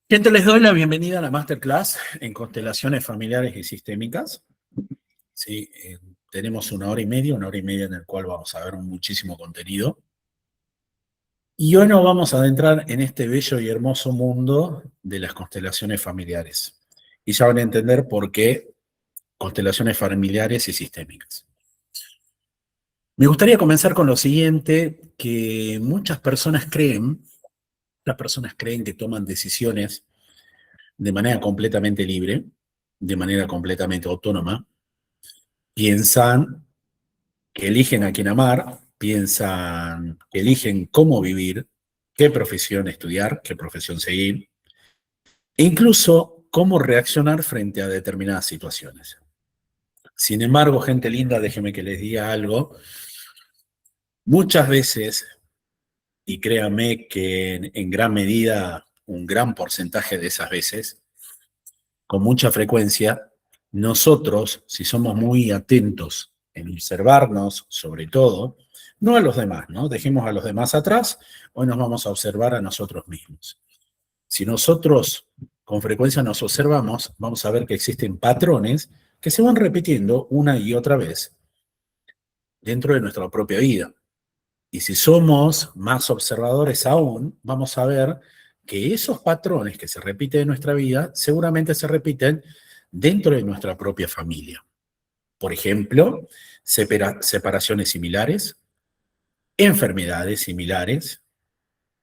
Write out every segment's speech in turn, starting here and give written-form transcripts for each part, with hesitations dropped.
Gente, les doy la bienvenida a la Masterclass en constelaciones familiares y sistémicas. Sí, tenemos una hora y media en la cual vamos a ver muchísimo contenido. Y hoy nos vamos a adentrar en este bello y hermoso mundo de las constelaciones familiares. Y ya van a entender por qué constelaciones familiares y sistémicas. Me gustaría comenzar con lo siguiente, que las personas creen que toman decisiones de manera completamente libre, de manera completamente autónoma. Piensan que eligen a quién amar, piensan que eligen cómo vivir, qué profesión estudiar, qué profesión seguir, e incluso cómo reaccionar frente a determinadas situaciones. Sin embargo, gente linda, déjeme que les diga algo. Muchas veces, y créanme que en gran medida, un gran porcentaje de esas veces, con mucha frecuencia, nosotros, si somos muy atentos en observarnos, sobre todo, no a los demás, ¿no? Dejemos a los demás atrás, hoy nos vamos a observar a nosotros mismos. Si nosotros con frecuencia nos observamos, vamos a ver que existen patrones que se van repitiendo una y otra vez dentro de nuestra propia vida. Y si somos más observadores aún, vamos a ver que esos patrones que se repiten en nuestra vida seguramente se repiten dentro de nuestra propia familia. Por ejemplo, separaciones similares, enfermedades similares,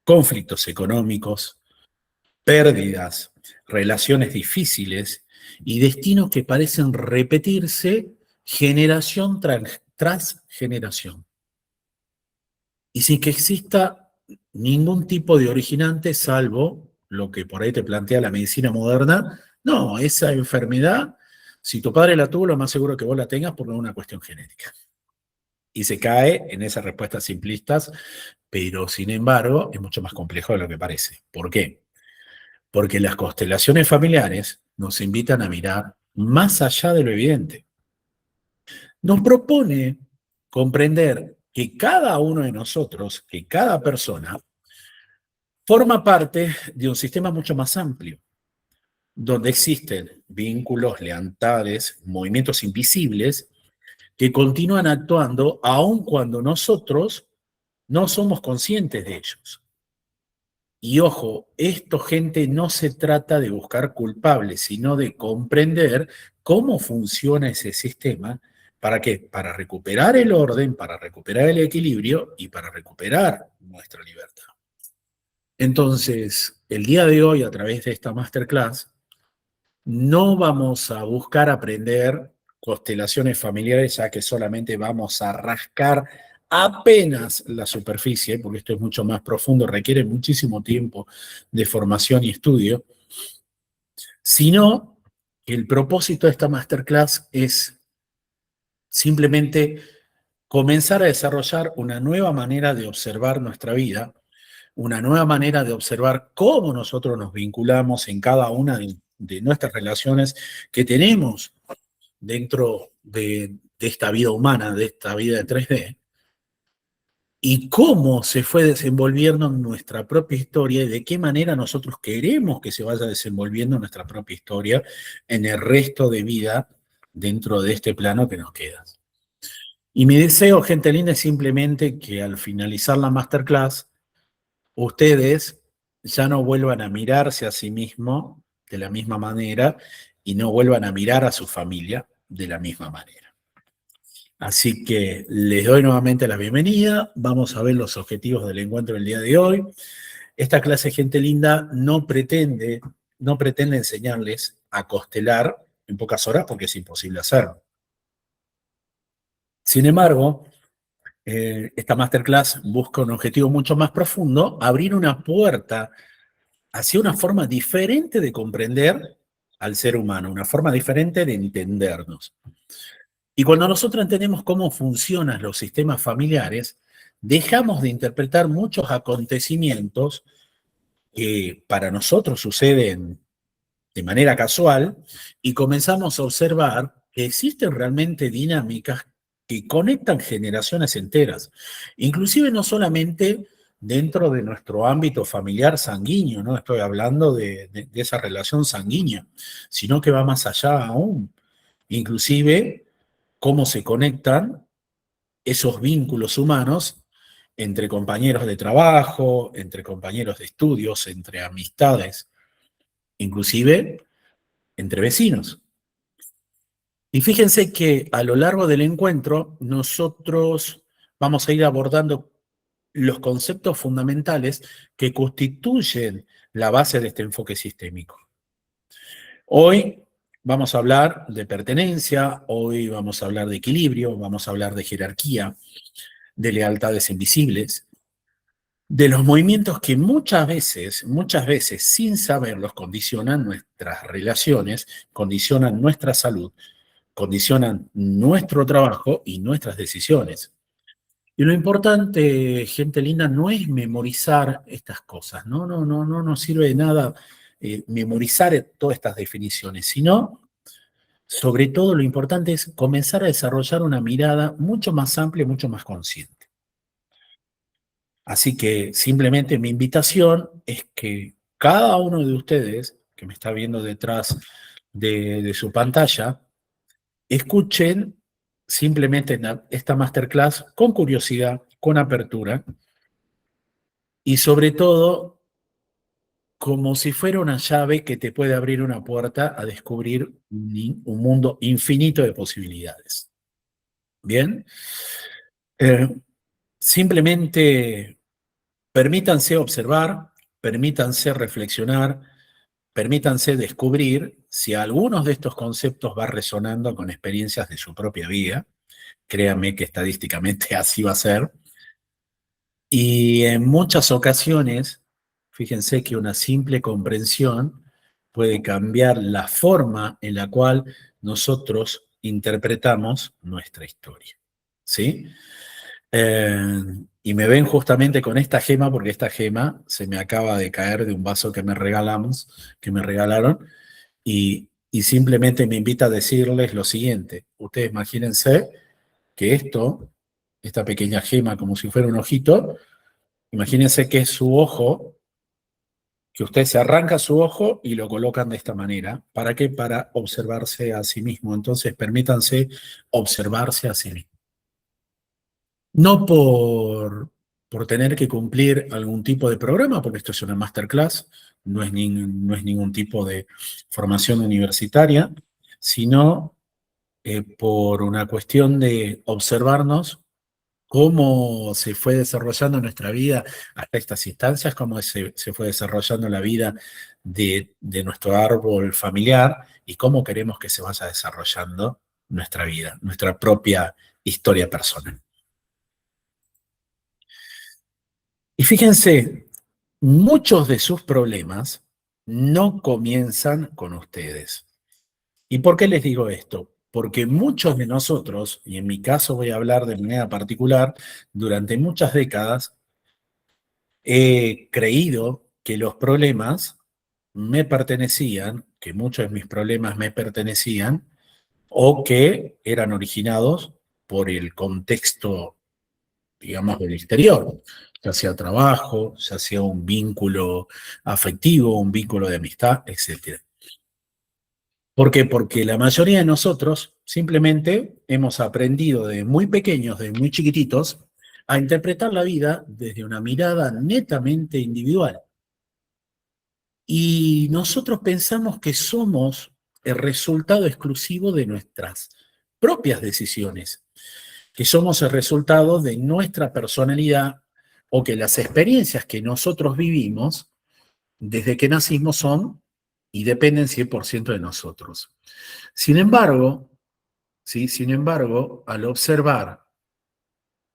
conflictos económicos, pérdidas, relaciones difíciles y destinos que parecen repetirse generación tras generación. Y sin que exista ningún tipo de originante, salvo lo que por ahí te plantea la medicina moderna. No, esa enfermedad, si tu padre la tuvo, lo más seguro que vos la tengas por una cuestión genética. Y se cae en esas respuestas simplistas, pero sin embargo es mucho más complejo de lo que parece. ¿Por qué? Porque las constelaciones familiares nos invitan a mirar más allá de lo evidente. Nos propone comprender que cada uno de nosotros, que cada persona, forma parte de un sistema mucho más amplio, donde existen vínculos, lealtades, movimientos invisibles que continúan actuando aun cuando nosotros no somos conscientes de ellos. Y ojo, esto, gente, no se trata de buscar culpables, sino de comprender cómo funciona ese sistema. ¿Para qué? Para recuperar el orden, para recuperar el equilibrio y para recuperar nuestra libertad. Entonces, el día de hoy, a través de esta masterclass, no vamos a buscar aprender constelaciones familiares, ya que solamente vamos a rascar apenas la superficie, porque esto es mucho más profundo, requiere muchísimo tiempo de formación y estudio, sino que el propósito de esta masterclass es simplemente comenzar a desarrollar una nueva manera de observar nuestra vida, una nueva manera de observar cómo nosotros nos vinculamos en cada una de nuestras relaciones que tenemos dentro de esta vida humana, de esta vida de 3D, y cómo se fue desenvolviendo nuestra propia historia y de qué manera nosotros queremos que se vaya desenvolviendo nuestra propia historia en el resto de vida dentro de este plano que nos queda. Y mi deseo, gente linda, es simplemente que al finalizar la masterclass, ustedes ya no vuelvan a mirarse a sí mismos de la misma manera y no vuelvan a mirar a su familia de la misma manera. Así que les doy nuevamente la bienvenida. Vamos a ver los objetivos del encuentro del día de hoy. Esta clase, gente linda, no pretende enseñarles a constelar en pocas horas porque es imposible hacerlo. Sin embargo, esta masterclass busca un objetivo mucho más profundo, abrir una puerta hacia una forma diferente de comprender al ser humano, una forma diferente de entendernos. Y cuando nosotros entendemos cómo funcionan los sistemas familiares, dejamos de interpretar muchos acontecimientos que para nosotros suceden de manera casual y comenzamos a observar que existen realmente dinámicas que conectan generaciones enteras. Inclusive no solamente dentro de nuestro ámbito familiar sanguíneo, no estoy hablando de esa relación sanguínea, sino que va más allá aún. Inclusive, cómo se conectan esos vínculos humanos entre compañeros de trabajo, entre compañeros de estudios, entre amistades, inclusive entre vecinos. Y fíjense que a lo largo del encuentro nosotros vamos a ir abordando los conceptos fundamentales que constituyen la base de este enfoque sistémico. Hoy vamos a hablar de pertenencia, hoy vamos a hablar de equilibrio, vamos a hablar de jerarquía, de lealtades invisibles, de los movimientos que muchas veces, sin saberlos, condicionan nuestras relaciones, condicionan nuestra salud, condicionan nuestro trabajo y nuestras decisiones. Y lo importante, gente linda, no es memorizar estas cosas, no nos sirve de nada memorizar todas estas definiciones, sino, sobre todo, lo importante es comenzar a desarrollar una mirada mucho más amplia, mucho más consciente. Así que simplemente mi invitación es que cada uno de ustedes que me está viendo detrás de su pantalla, escuchen simplemente esta masterclass con curiosidad, con apertura y sobre todo como si fuera una llave que te puede abrir una puerta a descubrir un mundo infinito de posibilidades. ¿Bien? Eh, Simplemente permítanse observar, permítanse reflexionar, permítanse descubrir si algunos de estos conceptos va resonando con experiencias de su propia vida. Créanme que estadísticamente así va a ser. Y en muchas ocasiones, fíjense que una simple comprensión puede cambiar la forma en la cual nosotros interpretamos nuestra historia. ¿Sí? Y me ven justamente con esta gema, porque esta gema se me acaba de caer de un vaso que me regalaron, y simplemente me invita a decirles lo siguiente. Ustedes imagínense que esta pequeña gema, como si fuera un ojito, imagínense que es su ojo, que usted se arranca su ojo y lo colocan de esta manera. ¿Para qué? Para observarse a sí mismo. Entonces, permítanse observarse a sí mismo. No por tener que cumplir algún tipo de programa, porque esto es una masterclass, no es ningún tipo de formación universitaria, sino por una cuestión de observarnos cómo se fue desarrollando nuestra vida hasta estas instancias, cómo se fue desarrollando la vida de nuestro árbol familiar y cómo queremos que se vaya desarrollando nuestra vida, nuestra propia historia personal. Y fíjense, muchos de sus problemas no comienzan con ustedes. ¿Y por qué les digo esto? Porque muchos de nosotros, y en mi caso voy a hablar de manera particular, durante muchas décadas he creído que los problemas me pertenecían, que muchos de mis problemas me pertenecían, o que eran originados por el contexto, digamos, del exterior, ya sea trabajo, ya sea un vínculo afectivo, un vínculo de amistad, etc. ¿Por qué? Porque la mayoría de nosotros simplemente hemos aprendido de muy pequeños, de muy chiquititos, a interpretar la vida desde una mirada netamente individual. Y nosotros pensamos que somos el resultado exclusivo de nuestras propias decisiones, que somos el resultado de nuestra personalidad o que las experiencias que nosotros vivimos desde que nacimos son y dependen 100% de nosotros. Sin embargo, ¿sí? Sin embargo, al observar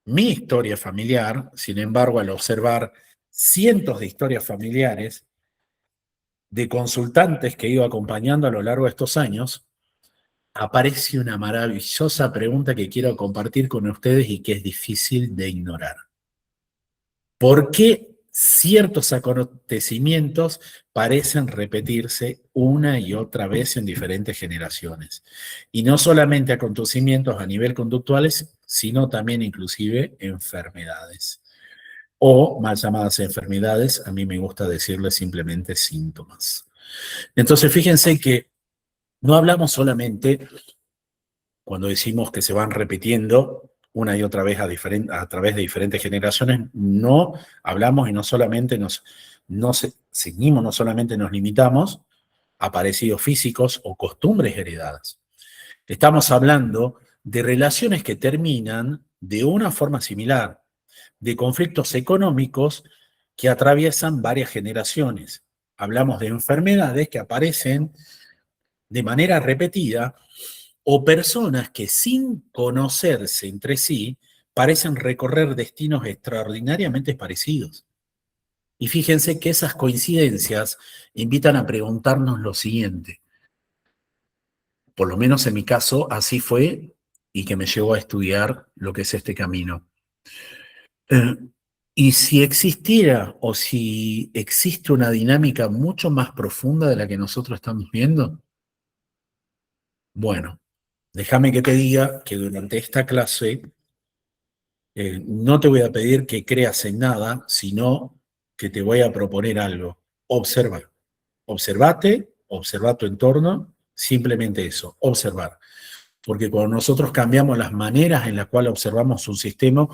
mi historia familiar, sin embargo, al observar cientos de historias familiares de consultantes que he ido acompañando a lo largo de estos años, aparece una maravillosa pregunta que quiero compartir con ustedes y que es difícil de ignorar. ¿Por qué ciertos acontecimientos parecen repetirse una y otra vez en diferentes generaciones? Y no solamente acontecimientos a nivel conductuales, sino también inclusive enfermedades. o mal llamadas enfermedades, a mí me gusta decirles simplemente síntomas. Entonces, fíjense que no hablamos solamente cuando decimos que se van repitiendo una y otra vez a través de diferentes generaciones, no hablamos y no solamente seguimos, no solamente nos limitamos a parecidos físicos o costumbres heredadas. Estamos hablando de relaciones que terminan de una forma similar, de conflictos económicos que atraviesan varias generaciones. Hablamos de enfermedades que aparecen de manera repetida o personas que sin conocerse entre sí parecen recorrer destinos extraordinariamente parecidos. Y fíjense que esas coincidencias invitan a preguntarnos lo siguiente. Por lo menos en mi caso, así fue y que me llevó a estudiar lo que es este camino. Y si existiera o si existe una dinámica mucho más profunda de la que nosotros estamos viendo, bueno, déjame que te diga que durante esta clase no te voy a pedir que creas en nada, sino que te voy a proponer algo. Observa. Observate, observa tu entorno, simplemente eso, observar. Porque cuando nosotros cambiamos las maneras en las cuales observamos un sistema,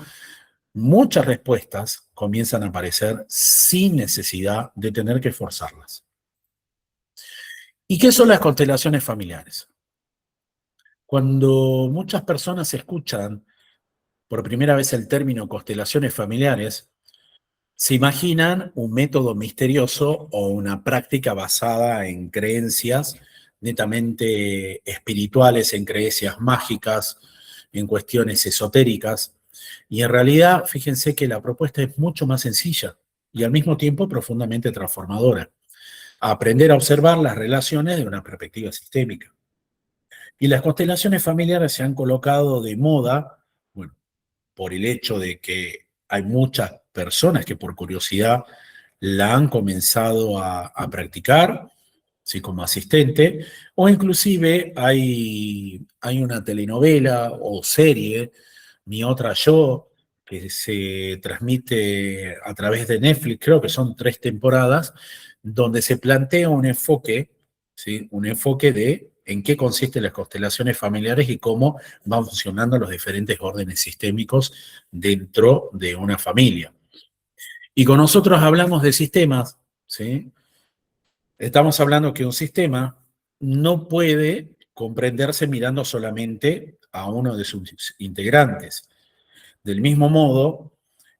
muchas respuestas comienzan a aparecer sin necesidad de tener que forzarlas. ¿Y qué son las constelaciones familiares? Cuando muchas personas escuchan por primera vez el término constelaciones familiares, se imaginan un método misterioso o una práctica basada en creencias netamente espirituales, en creencias mágicas, en cuestiones esotéricas. Y en realidad, fíjense que la propuesta es mucho más sencilla y al mismo tiempo profundamente transformadora. Aprender a observar las relaciones de una perspectiva sistémica. Y las constelaciones familiares se han colocado de moda, bueno, por el hecho de que hay muchas personas que por curiosidad la han comenzado a practicar, sí, como asistente, o inclusive hay una telenovela o serie, Mi Otra Yo, que se transmite a través de Netflix, creo que son 3 temporadas, donde se plantea un enfoque, ¿sí? Un enfoque de en qué consisten las constelaciones familiares y cómo van funcionando los diferentes órdenes sistémicos dentro de una familia. Y con nosotros hablamos de sistemas, ¿sí? Estamos hablando que un sistema no puede comprenderse mirando solamente a uno de sus integrantes. Del mismo modo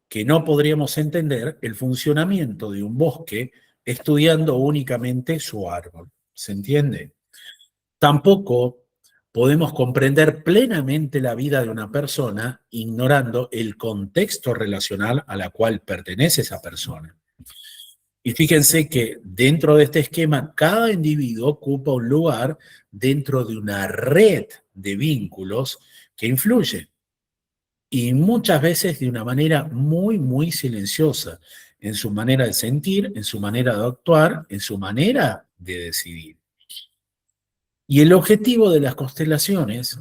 que no podríamos entender el funcionamiento de un bosque estudiando únicamente su árbol. ¿Se entiende? Tampoco podemos comprender plenamente la vida de una persona ignorando el contexto relacional a la cual pertenece esa persona. Y fíjense que dentro de este esquema, cada individuo ocupa un lugar dentro de una red de vínculos que influye. Y muchas veces de una manera muy, muy silenciosa, en su manera de sentir, en su manera de actuar, en su manera de decidir. Y el objetivo de las constelaciones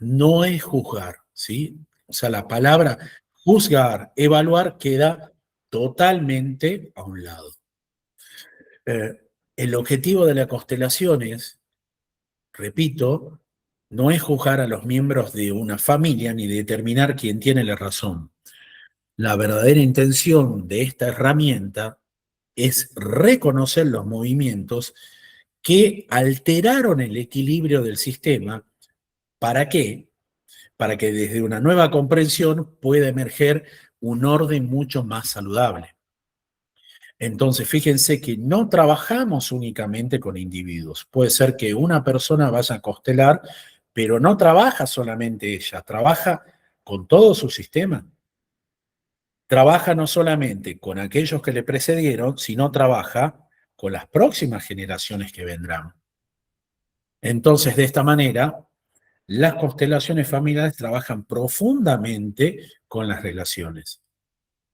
no es juzgar, ¿sí? O sea, la palabra juzgar, evaluar queda totalmente a un lado. El objetivo de las constelaciones, repito, no es juzgar a los miembros de una familia ni determinar quién tiene la razón. La verdadera intención de esta herramienta es reconocer los movimientos que alteraron el equilibrio del sistema. ¿Para qué? Para que desde una nueva comprensión pueda emerger un orden mucho más saludable. Entonces, fíjense que no trabajamos únicamente con individuos. Puede ser que una persona vaya a constelar, pero no trabaja solamente ella, trabaja con todo su sistema. Trabaja no solamente con aquellos que le precedieron, sino trabaja con las próximas generaciones que vendrán. Entonces, de esta manera, las constelaciones familiares trabajan profundamente con las relaciones.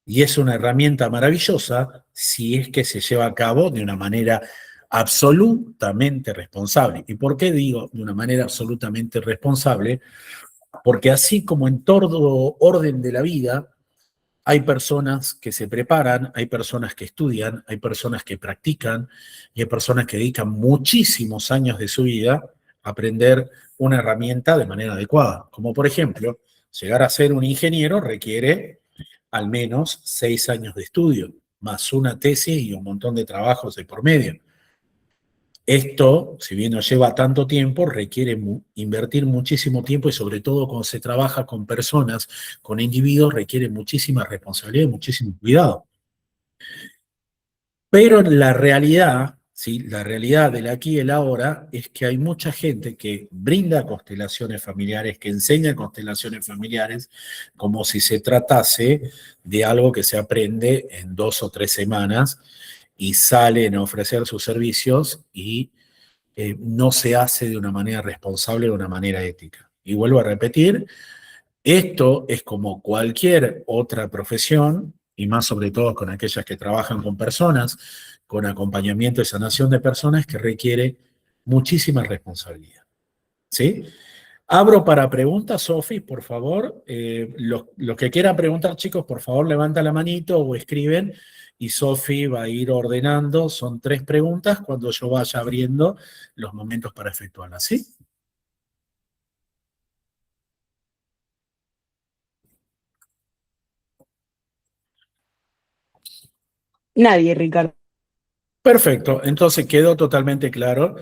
Y es una herramienta maravillosa si es que se lleva a cabo de una manera absolutamente responsable. ¿Y por qué digo de una manera absolutamente responsable? Porque así como en todo orden de la vida, Hay personas que se preparan, hay personas que estudian, hay personas que practican y hay personas que dedican muchísimos años de su vida a aprender una herramienta de manera adecuada. Como por ejemplo, llegar a ser un ingeniero requiere al menos 6 años de estudio, más una tesis y un montón de trabajos de por medio. Esto, si bien no lleva tanto tiempo, requiere invertir muchísimo tiempo y sobre todo cuando se trabaja con personas, con individuos, requiere muchísima responsabilidad y muchísimo cuidado. Pero la realidad, ¿sí? La realidad del aquí y el ahora es que hay mucha gente que brinda constelaciones familiares, que enseña constelaciones familiares, como si se tratase de algo que se aprende en 2 o 3 semanas y salen a ofrecer sus servicios y no se hace de una manera responsable, de una manera ética. Y vuelvo a repetir, esto es como cualquier otra profesión, y más sobre todo con aquellas que trabajan con personas, con acompañamiento y sanación de personas, que requiere muchísima responsabilidad. ¿Sí? Abro para preguntas, Sofi, por favor. Los que quieran preguntar, chicos, por favor, levanta la manito o escriben y Sofi va a ir ordenando. Son 3 preguntas cuando yo vaya abriendo los momentos para efectuarlas, ¿sí? Nadie, Ricardo. Perfecto, entonces quedó totalmente claro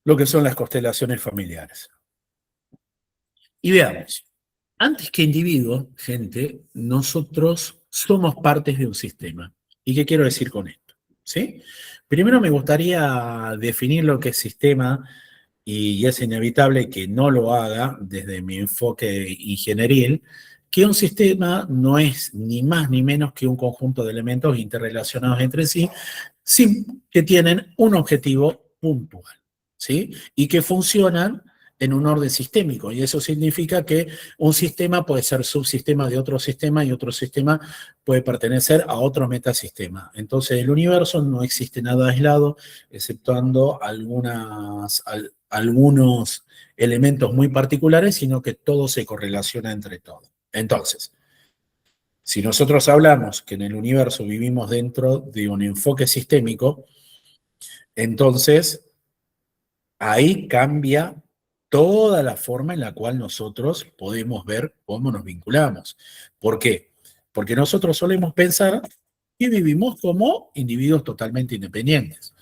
lo que son las constelaciones familiares. Y veamos, antes que individuo, gente, nosotros somos partes de un sistema. ¿Y qué quiero decir con esto? ¿Sí? Primero me gustaría definir lo que es sistema y es inevitable que no lo haga desde mi enfoque ingenieril, que un sistema no es ni más ni menos que un conjunto de elementos interrelacionados entre sí, que tienen un objetivo puntual, ¿sí? Y que funcionan en un orden sistémico. Y eso significa que un sistema puede ser subsistema de otro sistema y otro sistema puede pertenecer a otro metasistema. Entonces, el universo no existe nada aislado, exceptuando algunos elementos muy particulares, sino que todo se correlaciona entre todo. Entonces, si nosotros hablamos que en el universo vivimos dentro de un enfoque sistémico, entonces ahí cambia toda la forma en la cual nosotros podemos ver cómo nos vinculamos. ¿Por qué? Porque nosotros solemos pensar que vivimos como individuos totalmente independientes.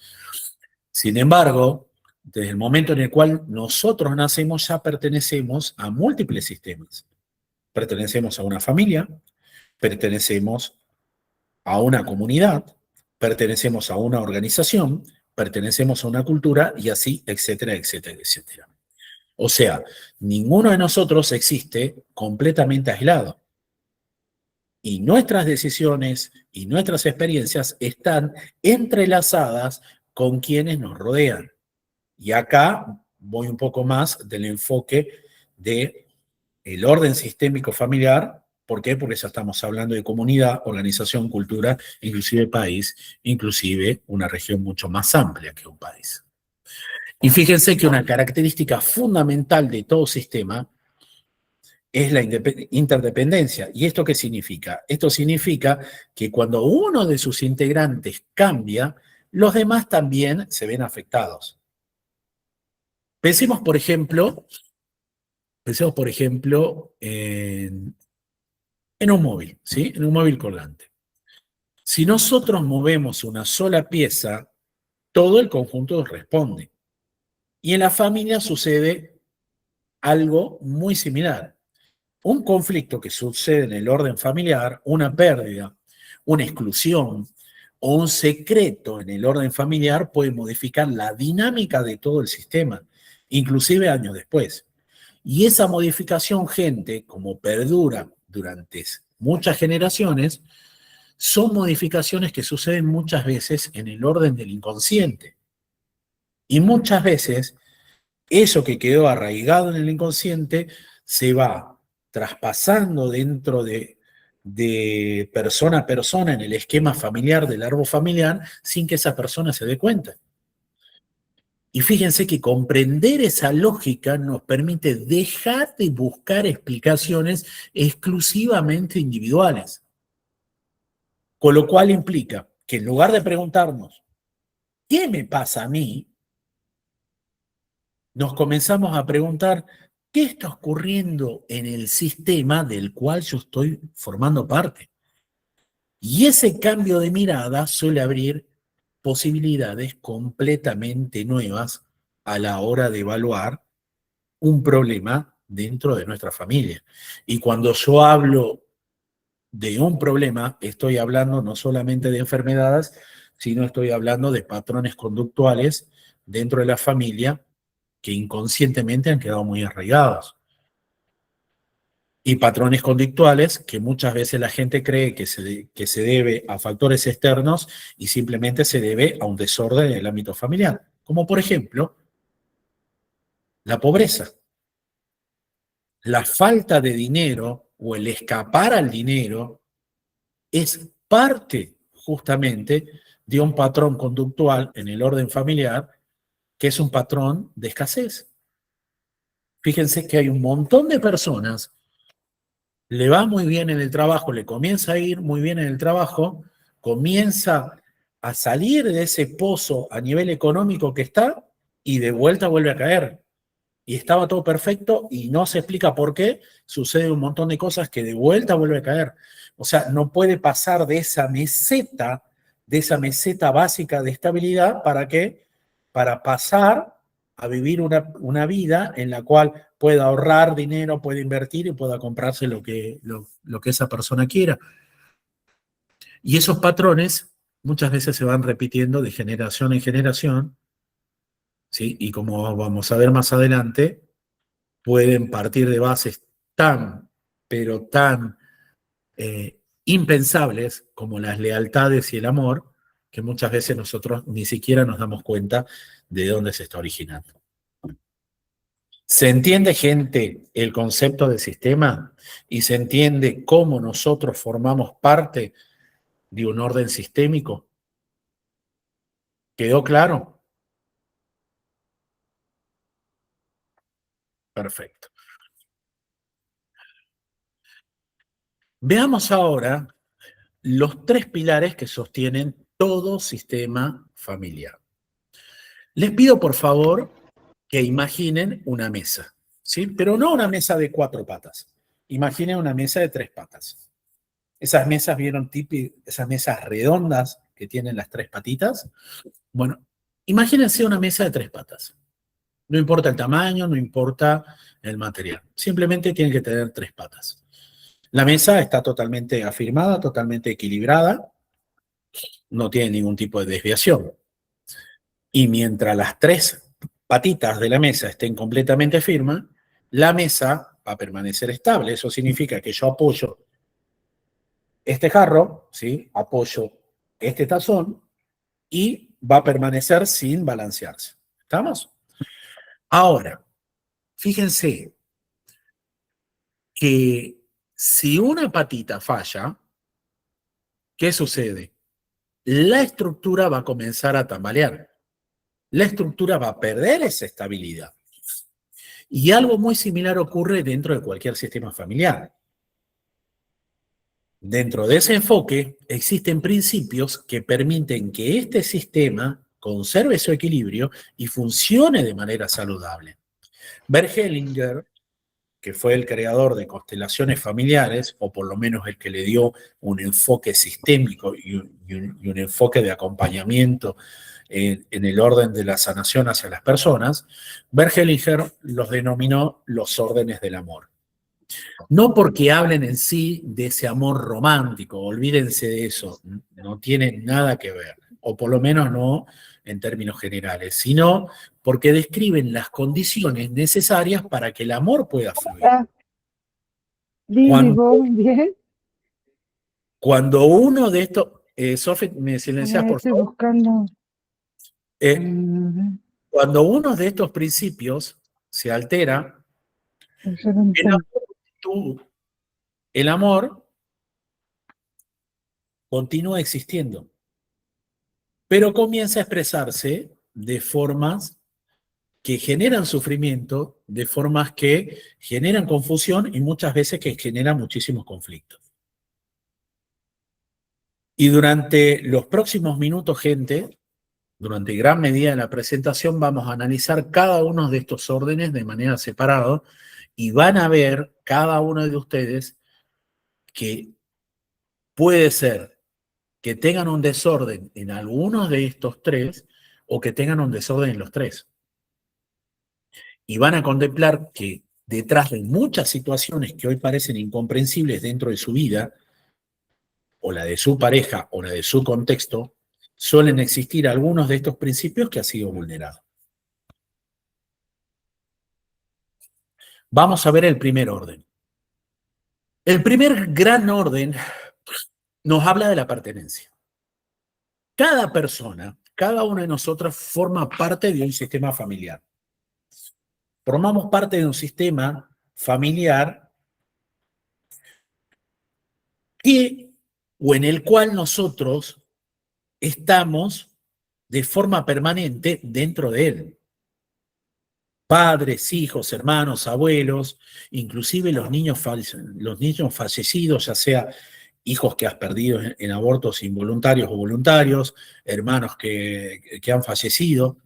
Sin embargo, desde el momento en el cual nosotros nacemos ya pertenecemos a múltiples sistemas. Pertenecemos a una familia, pertenecemos a una comunidad, pertenecemos a una organización, pertenecemos a una cultura y así, etcétera, etcétera, etcétera. O sea, ninguno de nosotros existe completamente aislado. Y nuestras decisiones y nuestras experiencias están entrelazadas con quienes nos rodean. Y acá voy un poco más del enfoque de el orden sistémico familiar. ¿Por qué? Porque ya estamos hablando de comunidad, organización, cultura, inclusive país, inclusive una región mucho más amplia que un país. Y fíjense que una característica fundamental de todo sistema es la interdependencia. ¿Y esto qué significa? Esto significa que cuando uno de sus integrantes cambia, los demás también se ven afectados. Pensemos, por ejemplo en un móvil, ¿sí? En un móvil colgante. Si nosotros movemos una sola pieza, todo el conjunto responde. Y en la familia sucede algo muy similar. Un conflicto que sucede en el orden familiar, una pérdida, una exclusión o un secreto en el orden familiar puede modificar la dinámica de todo el sistema, inclusive años después. Y esa modificación, gente, como perdura durante muchas generaciones, son modificaciones que suceden muchas veces en el orden del inconsciente. Y muchas veces eso que quedó arraigado en el inconsciente se va traspasando dentro de persona a persona en el esquema familiar del árbol familiar sin que esa persona se dé cuenta. Y fíjense que comprender esa lógica nos permite dejar de buscar explicaciones exclusivamente individuales. Con lo cual implica que en lugar de preguntarnos, ¿qué me pasa a mí? Nos comenzamos a preguntar, ¿qué está ocurriendo en el sistema del cual yo estoy formando parte? Y ese cambio de mirada suele abrir posibilidades completamente nuevas a la hora de evaluar un problema dentro de nuestra familia. Y cuando yo hablo de un problema, estoy hablando no solamente de enfermedades, sino estoy hablando de patrones conductuales dentro de la familia que inconscientemente han quedado muy arraigados. Y patrones conductuales que muchas veces la gente cree que se debe a factores externos y simplemente se debe a un desorden en el ámbito familiar. Como por ejemplo, la pobreza. La falta de dinero o el escapar al dinero es parte justamente de un patrón conductual en el orden familiar que es un patrón de escasez. Fíjense que hay un montón de personas, le va muy bien en el trabajo, le comienza a ir muy bien en el trabajo, comienza a salir de ese pozo a nivel económico que está y de vuelta vuelve a caer. Y estaba todo perfecto y no se explica por qué, sucede un montón de cosas que de vuelta vuelve a caer. O sea, no puede pasar de esa meseta básica de estabilidad, ¿para qué? Para pasar a vivir una vida en la cual pueda ahorrar dinero, pueda invertir y pueda comprarse lo que esa persona quiera. Y esos patrones muchas veces se van repitiendo de generación en generación, ¿sí? Y como vamos a ver más adelante, pueden partir de bases tan, pero tan impensables como las lealtades y el amor, que muchas veces nosotros ni siquiera nos damos cuenta de dónde se está originando. ¿Se entiende, gente, el concepto de sistema? ¿Y se entiende cómo nosotros formamos parte de un orden sistémico? ¿Quedó claro? Perfecto. Veamos ahora los tres pilares que sostienen todo sistema familiar. Les pido, por favor, que imaginen una mesa, ¿sí? Pero no una mesa de 4 patas. Imaginen una mesa de 3 patas. Esas mesas, ¿vieron? Esas mesas redondas que tienen las 3 patitas. Bueno, imagínense una mesa de 3 patas. No importa el tamaño, no importa el material. Simplemente tiene que tener 3 patas. La mesa está totalmente afirmada, totalmente equilibrada, no tiene ningún tipo de desviación. Y mientras las 3 patitas de la mesa estén completamente firmes, la mesa va a permanecer estable. Eso significa que yo apoyo este jarro, ¿sí? Apoyo este tazón y va a permanecer sin balancearse. ¿Estamos? Ahora, fíjense que si una patita falla, ¿qué sucede? La estructura va a comenzar a tambalear. La estructura va a perder esa estabilidad. Y algo muy similar ocurre dentro de cualquier sistema familiar. Dentro de ese enfoque existen principios que permiten que este sistema conserve su equilibrio y funcione de manera saludable. Bert Hellinger, que fue el creador de constelaciones familiares, o por lo menos el que le dio un enfoque sistémico y un enfoque de acompañamiento en el orden de la sanación hacia las personas, Bert Hellinger los denominó los órdenes del amor. No porque hablen en sí de ese amor romántico, olvídense de eso, no tiene nada que ver, o por lo menos no en términos generales, sino porque describen las condiciones necesarias para que el amor pueda fluir. Ah, Lili, Cuando, ¿vos bien? cuando uno de estos, Sofi, ¿me silencias por Estoy favor? buscando. Eh, Cuando uno de estos principios se altera, Yo no el entiendo. amor, el amor continúa existiendo, pero comienza a expresarse de formas que generan sufrimiento de formas que generan confusión y muchas veces que generan muchísimos conflictos. Y durante los próximos minutos, gente, durante gran medida de la presentación, vamos a analizar cada uno de estos órdenes de manera separada y van a ver cada uno de ustedes que puede ser que tengan un desorden en algunos de estos tres o que tengan un desorden en los tres. Y van a contemplar que detrás de muchas situaciones que hoy parecen incomprensibles dentro de su vida, o la de su pareja, o la de su contexto, suelen existir algunos de estos principios que han sido vulnerados. Vamos a ver el primer orden. El primer gran orden nos habla de la pertenencia. Cada persona, cada uno de nosotros forma parte de un sistema familiar. Formamos parte de un sistema familiar que, o en el cual nosotros estamos de forma permanente dentro de él. Padres, hijos, hermanos, abuelos, inclusive los niños fallecidos, ya sea hijos que has perdido en abortos involuntarios o voluntarios, hermanos que han fallecido,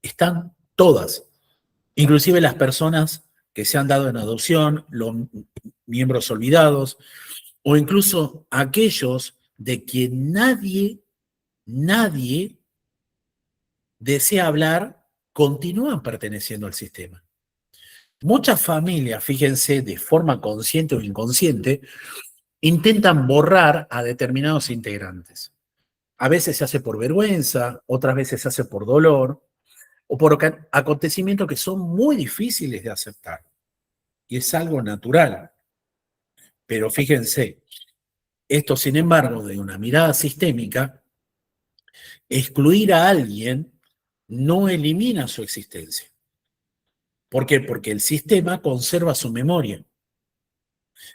están todas, inclusive las personas que se han dado en adopción, los miembros olvidados, o incluso aquellos de quien nadie desea hablar, continúan perteneciendo al sistema. Muchas familias, fíjense, de forma consciente o inconsciente, intentan borrar a determinados integrantes. A veces se hace por vergüenza, otras veces se hace por dolor, o por acontecimientos que son muy difíciles de aceptar. Y es algo natural. Pero fíjense, esto, sin embargo, de una mirada sistémica, excluir a alguien no elimina su existencia. ¿Por qué? Porque el sistema conserva su memoria.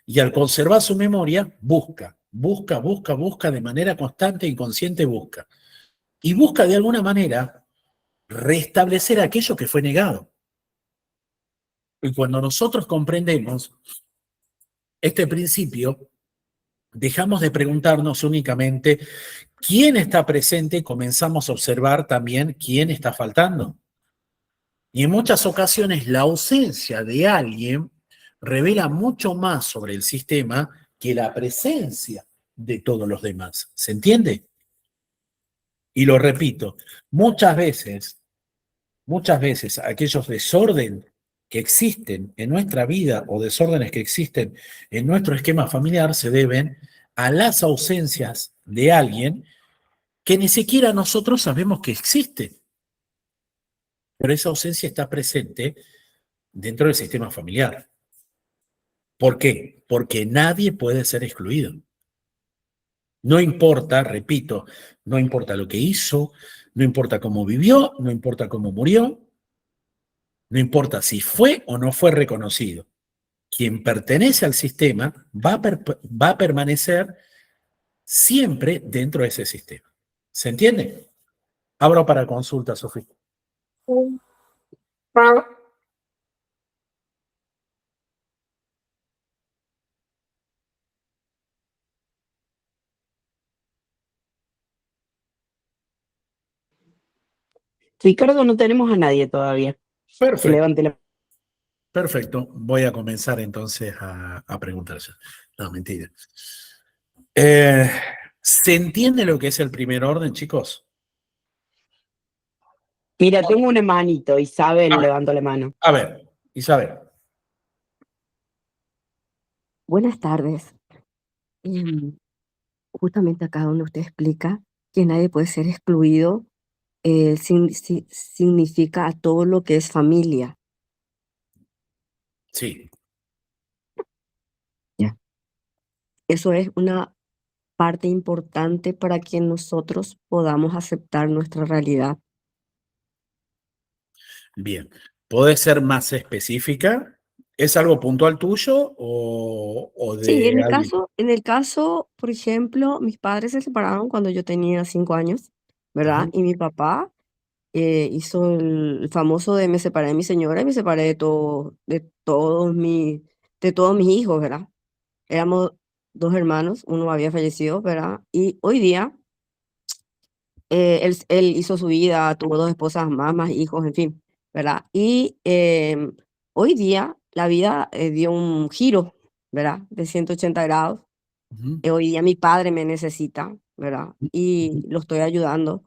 Y al conservar su memoria, busca de manera constante e inconsciente, busca. Y busca de alguna manera restablecer aquello que fue negado. Y cuando nosotros comprendemos este principio, dejamos de preguntarnos únicamente quién está presente y comenzamos a observar también quién está faltando. Y en muchas ocasiones la ausencia de alguien revela mucho más sobre el sistema que la presencia de todos los demás. ¿Se entiende? Y lo repito, muchas veces aquellos desórdenes que existen en nuestra vida o desórdenes que existen en nuestro esquema familiar se deben a las ausencias de alguien que ni siquiera nosotros sabemos que existe. Pero esa ausencia está presente dentro del sistema familiar. ¿Por qué? Porque nadie puede ser excluido. No importa, repito, no importa lo que hizo, no importa cómo vivió, no importa cómo murió, no importa si fue o no fue reconocido. Quien pertenece al sistema va a permanecer siempre dentro de ese sistema. ¿Se entiende? Abro para consulta, Sofía. Ricardo, no tenemos a nadie todavía. Que Perfecto. levante la... Perfecto. Voy a comenzar entonces a preguntar ya. No, mentira. ¿Se entiende lo que es el primer orden, chicos? Mira, tengo una manito, Isabel, levanto la mano. A ver, Isabel. Buenas tardes. Justamente acá donde usted explica que nadie puede ser excluido, significa a todo lo que es familia. Sí, Eso es una parte importante para que nosotros podamos aceptar nuestra realidad. bien. ¿Podés ser más específica? ¿Es algo puntual tuyo o de Sí, alguien? en el caso, por ejemplo, mis padres se separaron cuando yo tenía 5 años, ¿verdad? Ujú. Y mi papá hizo el famoso de me separé de mi señora y me separé de todos mis hijos, ¿verdad? Éramos dos hermanos, uno había fallecido, ¿verdad? Y hoy día él hizo su vida, tuvo dos esposas más hijos, en fin, ¿verdad? Y hoy día la vida dio un giro, ¿verdad? De 180 grados. Ujú, Hoy día mi padre me necesita, ¿verdad? Y ujú. lo estoy ayudando.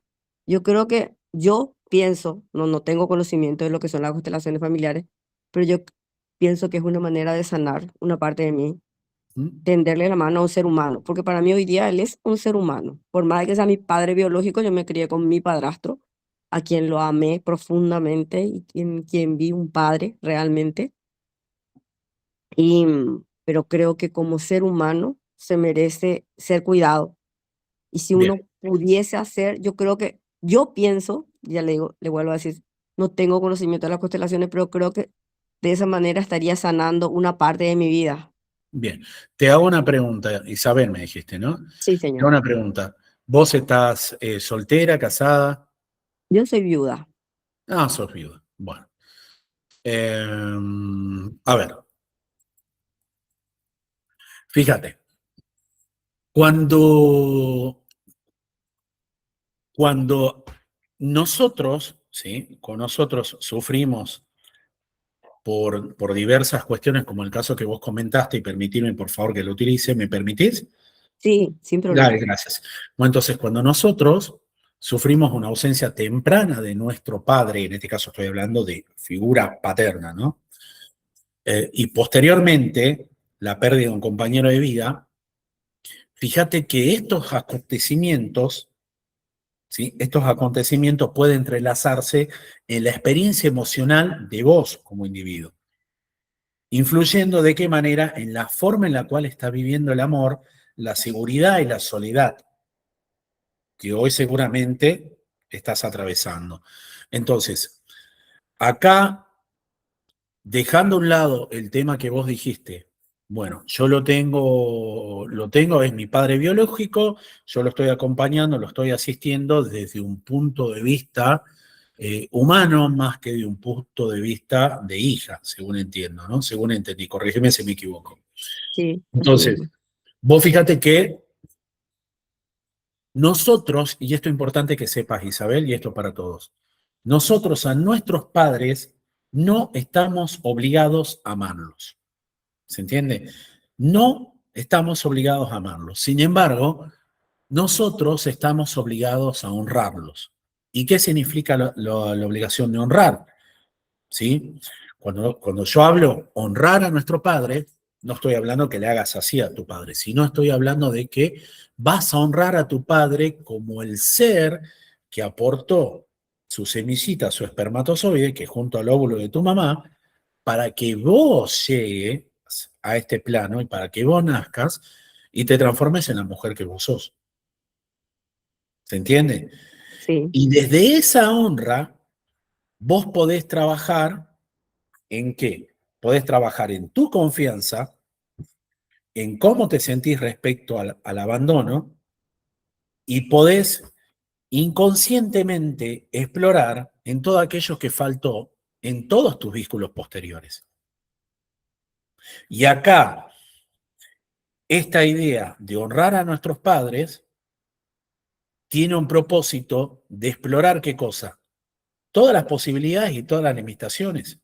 Yo creo que yo pienso, no tengo conocimiento de lo que son las constelaciones familiares, pero yo pienso que es una manera de sanar una parte de mí, Ujú. tenderle la mano a un ser humano, porque para mí hoy día él es un ser humano. Por más de que sea mi padre biológico, yo me crié con mi padrastro, a quien lo amé profundamente y quien vi un padre realmente. Pero creo que como ser humano se merece ser cuidado. Y si Bien, uno pudiese hacer, yo creo que, yo pienso, ya le digo, le vuelvo a decir, no tengo conocimiento de las constelaciones, pero creo que de esa manera estaría sanando una parte de mi vida. bien. Te hago una pregunta, Isabel, me dijiste, ¿no? Sí, Te hago señor. una pregunta. ¿Vos estás soltera, casada? Yo soy viuda. Ah, sos viuda. Bueno. A ver, fíjate, cuando, cuando nosotros, ¿sí? Con nosotros sufrimos por diversas cuestiones, como el caso que vos comentaste, y permitirme, por favor, que lo utilice, ¿me permitís? Sí, sin Dale, problema. gracias. Bueno, entonces, cuando nosotros sufrimos una ausencia temprana de nuestro padre, en este caso estoy hablando de figura paterna, ¿no? Y posteriormente, la pérdida de un compañero de vida, fíjate que estos acontecimientos, ¿sí? Estos acontecimientos pueden entrelazarse en la experiencia emocional de vos como individuo, influyendo de qué manera en la forma en la cual está viviendo el amor, la seguridad y la soledad que hoy seguramente estás atravesando. Entonces, acá, dejando a un lado el tema que vos dijiste, bueno, yo lo tengo, es mi padre biológico, yo lo estoy acompañando, lo estoy asistiendo desde un punto de vista humano más que de un punto de vista de hija, según entiendo, ¿no? Según entendí, corrígeme si me equivoco. Sí, así Entonces, mismo. vos fíjate que nosotros, y esto es importante que sepas, Isabel, y esto para todos, nosotros a nuestros padres no estamos obligados a amarlos. ¿Se entiende? No estamos obligados a amarlos. Sin embargo, nosotros estamos obligados a honrarlos. ¿Y qué significa la obligación de honrar? ¿Sí? Cuando yo hablo honrar a nuestro padre, no estoy hablando que le hagas así a tu padre, sino estoy hablando de que vas a honrar a tu padre como el ser que aportó su semillita, su espermatozoide, que junto al óvulo de tu mamá, para que vos llegues a este plano y para que vos nazcas y te transformes en la mujer que vos sos. ¿Se entiende? Sí, Y desde esa honra, vos podés trabajar. ¿En qué? Podés trabajar en tu confianza, en cómo te sentís respecto al abandono y podés inconscientemente explorar en todo aquello que faltó en todos tus vínculos posteriores. Y acá, esta idea de honrar a nuestros padres tiene un propósito de explorar qué cosa, todas las posibilidades y todas las limitaciones.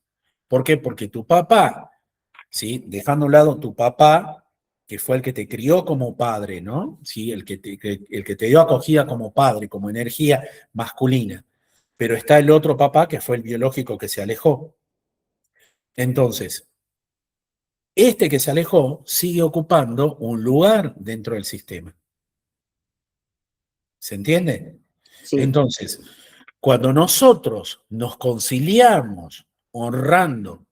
¿Por qué? Porque tu papá, ¿sí? Dejando a un lado tu papá, que fue el que te crió como padre, ¿no? ¿Sí? El que te dio acogida como padre, como energía masculina. Pero está el otro papá, que fue el biológico que se alejó. Entonces, este que se alejó sigue ocupando un lugar dentro del sistema. ¿Se entiende? sí, Entonces, cuando nosotros nos conciliamos honrando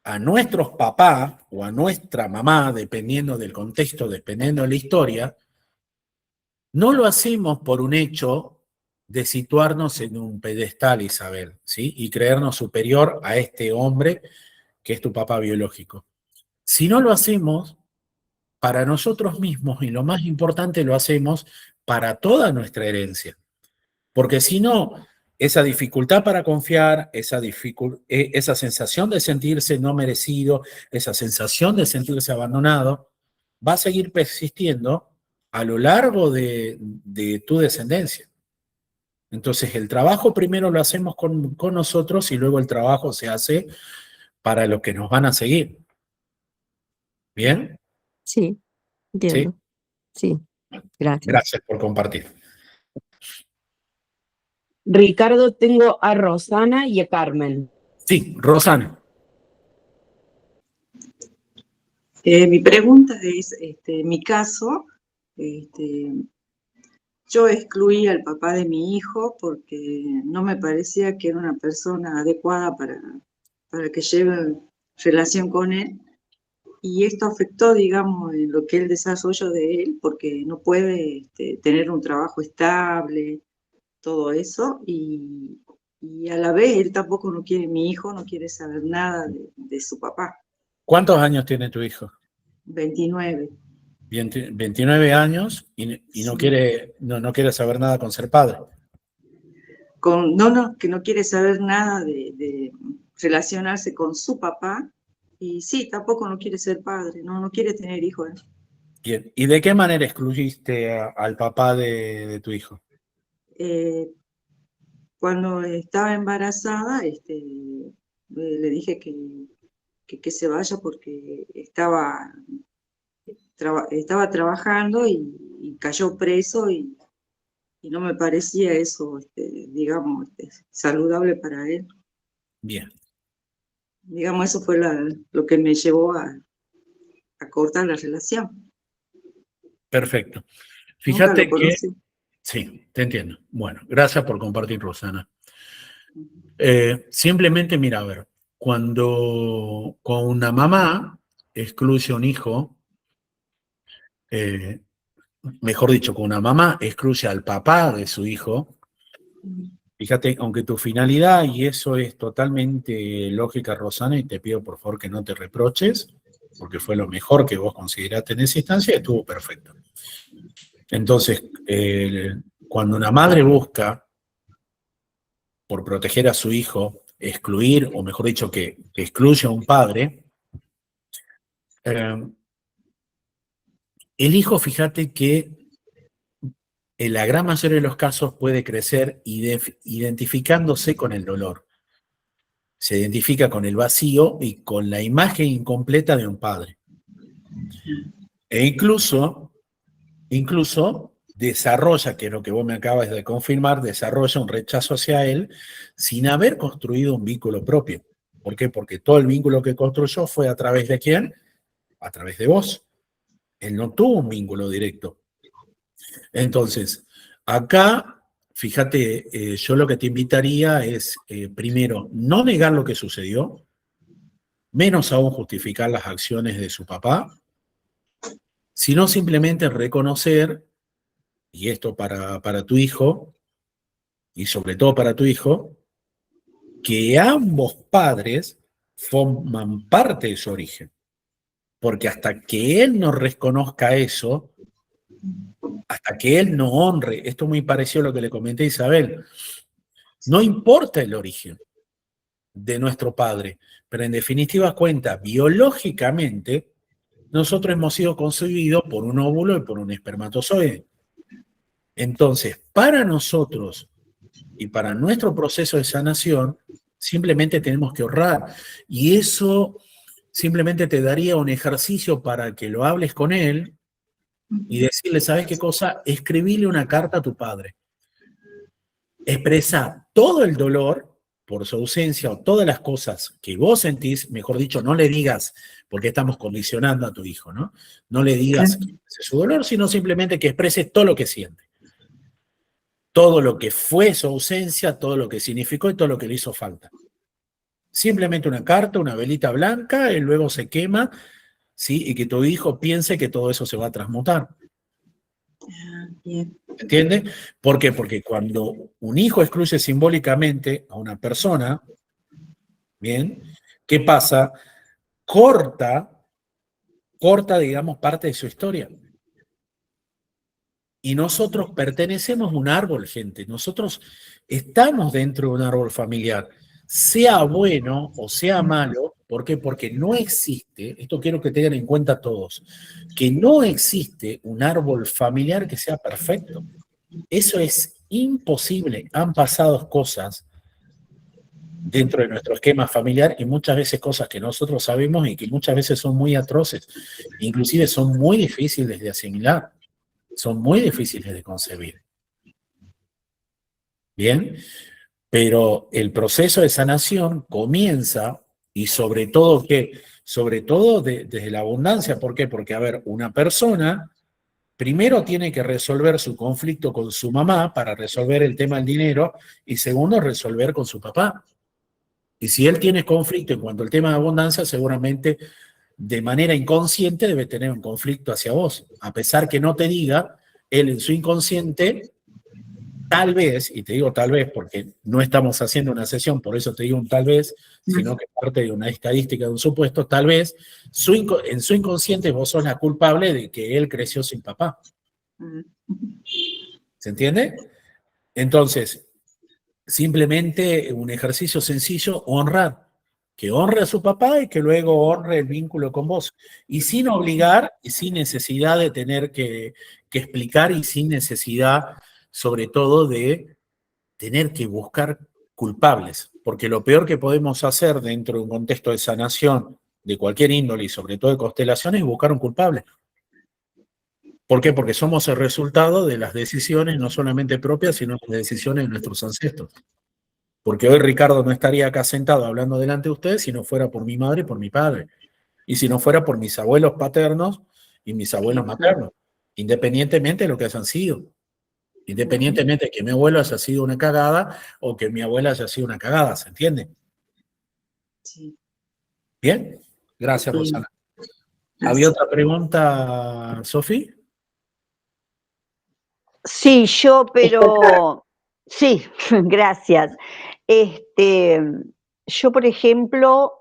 a nuestros papás o a nuestra mamá, dependiendo del contexto, dependiendo de la historia, no lo hacemos por un hecho de situarnos en un pedestal, Isabel, ¿sí? Y creernos superior a este hombre que es tu papá biológico. Si no lo hacemos para nosotros mismos y lo más importante lo hacemos para toda nuestra herencia. Porque si no, esa dificultad para confiar, esa sensación de sentirse no merecido, esa sensación de sentirse abandonado, va a seguir persistiendo a lo largo de tu descendencia. Entonces, el trabajo primero lo hacemos con nosotros y luego el trabajo se hace para los que nos van a seguir. ¿Bien? Sí, ¿Sí? entiendo. Sí, gracias. Gracias por compartir. Ricardo, tengo a Rosana y a Carmen. Sí, Rosana. Mi pregunta es, en mi caso, yo excluí al papá de mi hijo porque no me parecía que era una persona adecuada para que lleve relación con él. Y esto afectó, digamos, en lo que es el desarrollo de él, porque no puede tener un trabajo estable, todo eso, y a la vez él tampoco no quiere, mi hijo no quiere saber nada de su papá. ¿Cuántos años tiene tu hijo? 29. 29 años y no Sí. quiere saber nada con ser padre. Que no quiere saber nada de relacionarse con su papá, y sí, tampoco no quiere ser padre, no quiere tener hijos. Bien. ¿Y de qué manera excluiste al papá de tu hijo? Cuando estaba embarazada, le dije que se vaya porque estaba trabajando y cayó preso y no me parecía eso, digamos, saludable para él. Bien. Digamos, eso fue lo que me llevó a cortar la relación. Perfecto. Nunca Fíjate lo que... conocí. Sí, te entiendo. Bueno, gracias por compartir, Rosana. Simplemente, mira, a ver, cuando una mamá excluye a un hijo, mejor dicho, cuando una mamá excluye al papá de su hijo, fíjate, aunque tu finalidad, y eso es totalmente lógica, Rosana, y te pido por favor que no te reproches, porque fue lo mejor que vos consideraste en esa instancia, estuvo perfecto. Entonces, cuando una madre busca, por proteger a su hijo, excluir, o mejor dicho, que excluya a un padre, el hijo, fíjate que en la gran mayoría de los casos puede crecer identificándose con el dolor. Se identifica con el vacío y con la imagen incompleta de un padre. E incluso desarrolla, que es lo que vos me acabas de confirmar, desarrolla un rechazo hacia él sin haber construido un vínculo propio. ¿Por qué? Porque todo el vínculo que construyó fue a través de ¿quién? A través de vos. Él no tuvo un vínculo directo. Entonces, acá, fíjate, yo lo que te invitaría es, primero, no negar lo que sucedió, menos aún justificar las acciones de su papá, sino simplemente reconocer, y esto para tu hijo, y sobre todo para tu hijo, que ambos padres forman parte de su origen. Porque hasta que él no reconozca eso, hasta que él no honre, esto muy parecido a lo que le comenté a Isabel, no importa el origen de nuestro padre, pero en definitiva cuenta, biológicamente, nosotros hemos sido concebidos por un óvulo y por un espermatozoide. Entonces, para nosotros y para nuestro proceso de sanación, simplemente tenemos que honrar. Y eso simplemente te daría un ejercicio para que lo hables con él y decirle, ¿sabes qué cosa? Escribile una carta a tu padre. Expresa todo el dolor por su ausencia o todas las cosas que vos sentís, mejor dicho, no le digas, porque estamos condicionando a tu hijo, ¿no? No le digas que exprese su dolor, sino simplemente que exprese todo lo que siente. Todo lo que fue su ausencia, todo lo que significó y todo lo que le hizo falta. Simplemente una carta, una velita blanca, y luego se quema, ¿sí? Y que tu hijo piense que todo eso se va a transmutar. Bien. ¿Entiendes? ¿Por qué? Porque cuando un hijo excluye simbólicamente a una persona, ¿bien? ¿Qué pasa? Corta, digamos, parte de su historia. Y nosotros pertenecemos a un árbol, gente. Nosotros estamos dentro de un árbol familiar. Sea bueno o sea malo, ¿por qué? Porque no existe, esto quiero que tengan en cuenta todos, que no existe un árbol familiar que sea perfecto. Eso es imposible. Han pasado cosas dentro de nuestro esquema familiar y muchas veces cosas que nosotros sabemos y que muchas veces son muy atroces, inclusive son muy difíciles de asimilar, son muy difíciles de concebir. Bien, pero el proceso de sanación comienza y sobre todo desde la abundancia. ¿Por qué? Porque, a ver, una persona primero tiene que resolver su conflicto con su mamá para resolver el tema del dinero y segundo resolver con su papá. Y si él tiene conflicto en cuanto al tema de abundancia, seguramente de manera inconsciente debe tener un conflicto hacia vos. A pesar que no te diga, él en su inconsciente, tal vez, y te digo tal vez porque no estamos haciendo una sesión, por eso te digo un tal vez, sino que parte de una estadística, de un supuesto, tal vez en su inconsciente vos sos la culpable de que él creció sin papá. ¿Se entiende? Entonces, simplemente un ejercicio sencillo, honrar. Que honre a su papá y que luego honre el vínculo con vos. Y sin obligar y sin necesidad de tener que explicar y sin necesidad, sobre todo, de tener que buscar culpables. Porque lo peor que podemos hacer dentro de un contexto de sanación de cualquier índole y sobre todo de constelación es buscar un culpable. ¿Por qué? Porque somos el resultado de las decisiones no solamente propias, sino de las decisiones de nuestros ancestros. Porque hoy Ricardo no estaría acá sentado hablando delante de ustedes si no fuera por mi madre y por mi padre. Y si no fuera por mis abuelos paternos y mis abuelos maternos. Independientemente de lo que hayan sido. Independientemente de que mi abuelo haya sido una cagada o que mi abuela haya sido una cagada. ¿Se entiende? Sí. ¿Bien? Gracias, Sí. Rosana. Gracias. ¿Había otra pregunta, Sofi? Sí, pero sí, gracias. Yo, por ejemplo,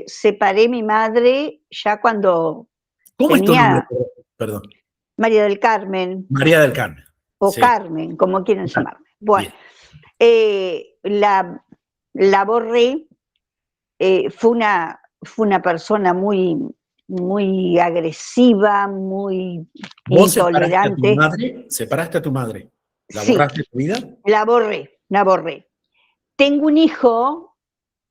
separé mi madre ya cuando ¿Cómo es tu nombre? tenía Perdón. María del Carmen, María del Carmen. o Sí. Carmen, como quieran llamarme. Bueno, la borré, fue una persona muy agresiva, muy ¿Vos separaste a tu intolerante. madre? ¿Separaste a tu madre? ¿La Sí. borraste de tu vida? La borré. Tengo un hijo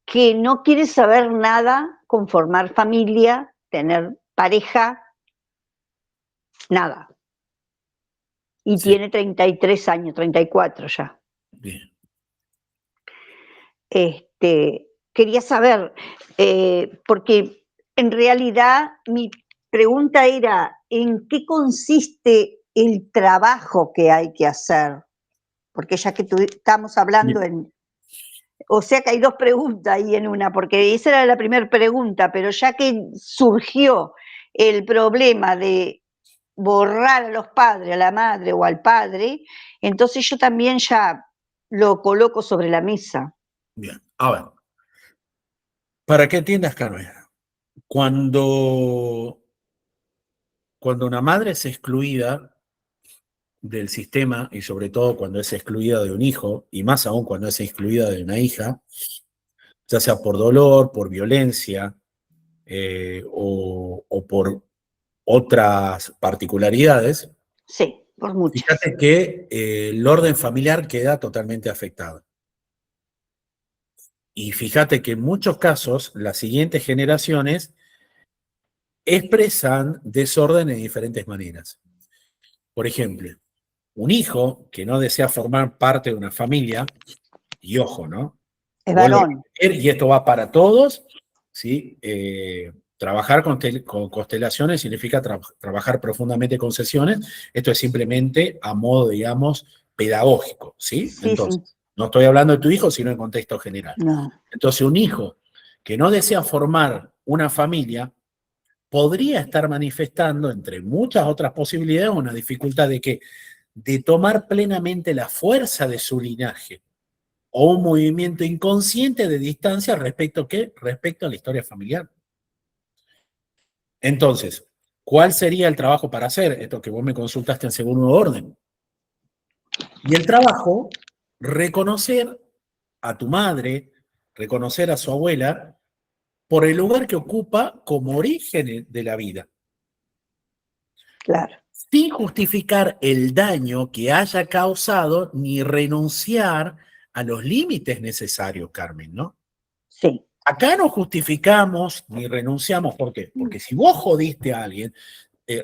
que no quiere saber nada con formar familia, tener pareja, nada. Y Sí. tiene 33 años, 34 ya. Bien. Quería saber, porque en realidad mi pregunta era, ¿en qué consiste el trabajo que hay que hacer? Porque ya que estamos hablando o sea que hay dos preguntas ahí en una, porque esa era la primera pregunta, pero ya que surgió el problema de borrar a los padres, a la madre o al padre, entonces yo también ya lo coloco sobre la mesa. Bien. A ver. Para que entiendas, Carmen, cuando una madre es excluida del sistema, y sobre todo cuando es excluida de un hijo, y más aún cuando es excluida de una hija, ya sea por dolor, por violencia o por otras particularidades, Sí, por muchas. fíjate que el orden familiar queda totalmente afectado. Y fíjate que en muchos casos las siguientes generaciones expresan desorden de diferentes maneras. Por ejemplo, un hijo que no desea formar parte de una familia, y ojo, ¿no? Es Vuelvo a varón. repetir, y esto va para todos, ¿sí? Trabajar con constelaciones significa trabajar profundamente con sesiones. Esto es simplemente a modo, digamos, pedagógico, ¿sí? Sí, Entonces, sí. no estoy hablando de tu hijo, sino en contexto general. No. Entonces, un hijo que no desea formar una familia podría estar manifestando, entre muchas otras posibilidades, una dificultad de tomar plenamente la fuerza de su linaje o un movimiento inconsciente de distancia respecto a la historia familiar. Entonces, ¿cuál sería el trabajo para hacer? Esto que vos me consultaste en segundo orden. Y el trabajo, reconocer a tu madre, reconocer a su abuela, por el lugar que ocupa como origen de la vida, Claro, sin justificar el daño que haya causado ni renunciar a los límites necesarios, Carmen, ¿no? sí. Acá no justificamos ni renunciamos. ¿Por qué? Porque si vos jodiste a alguien,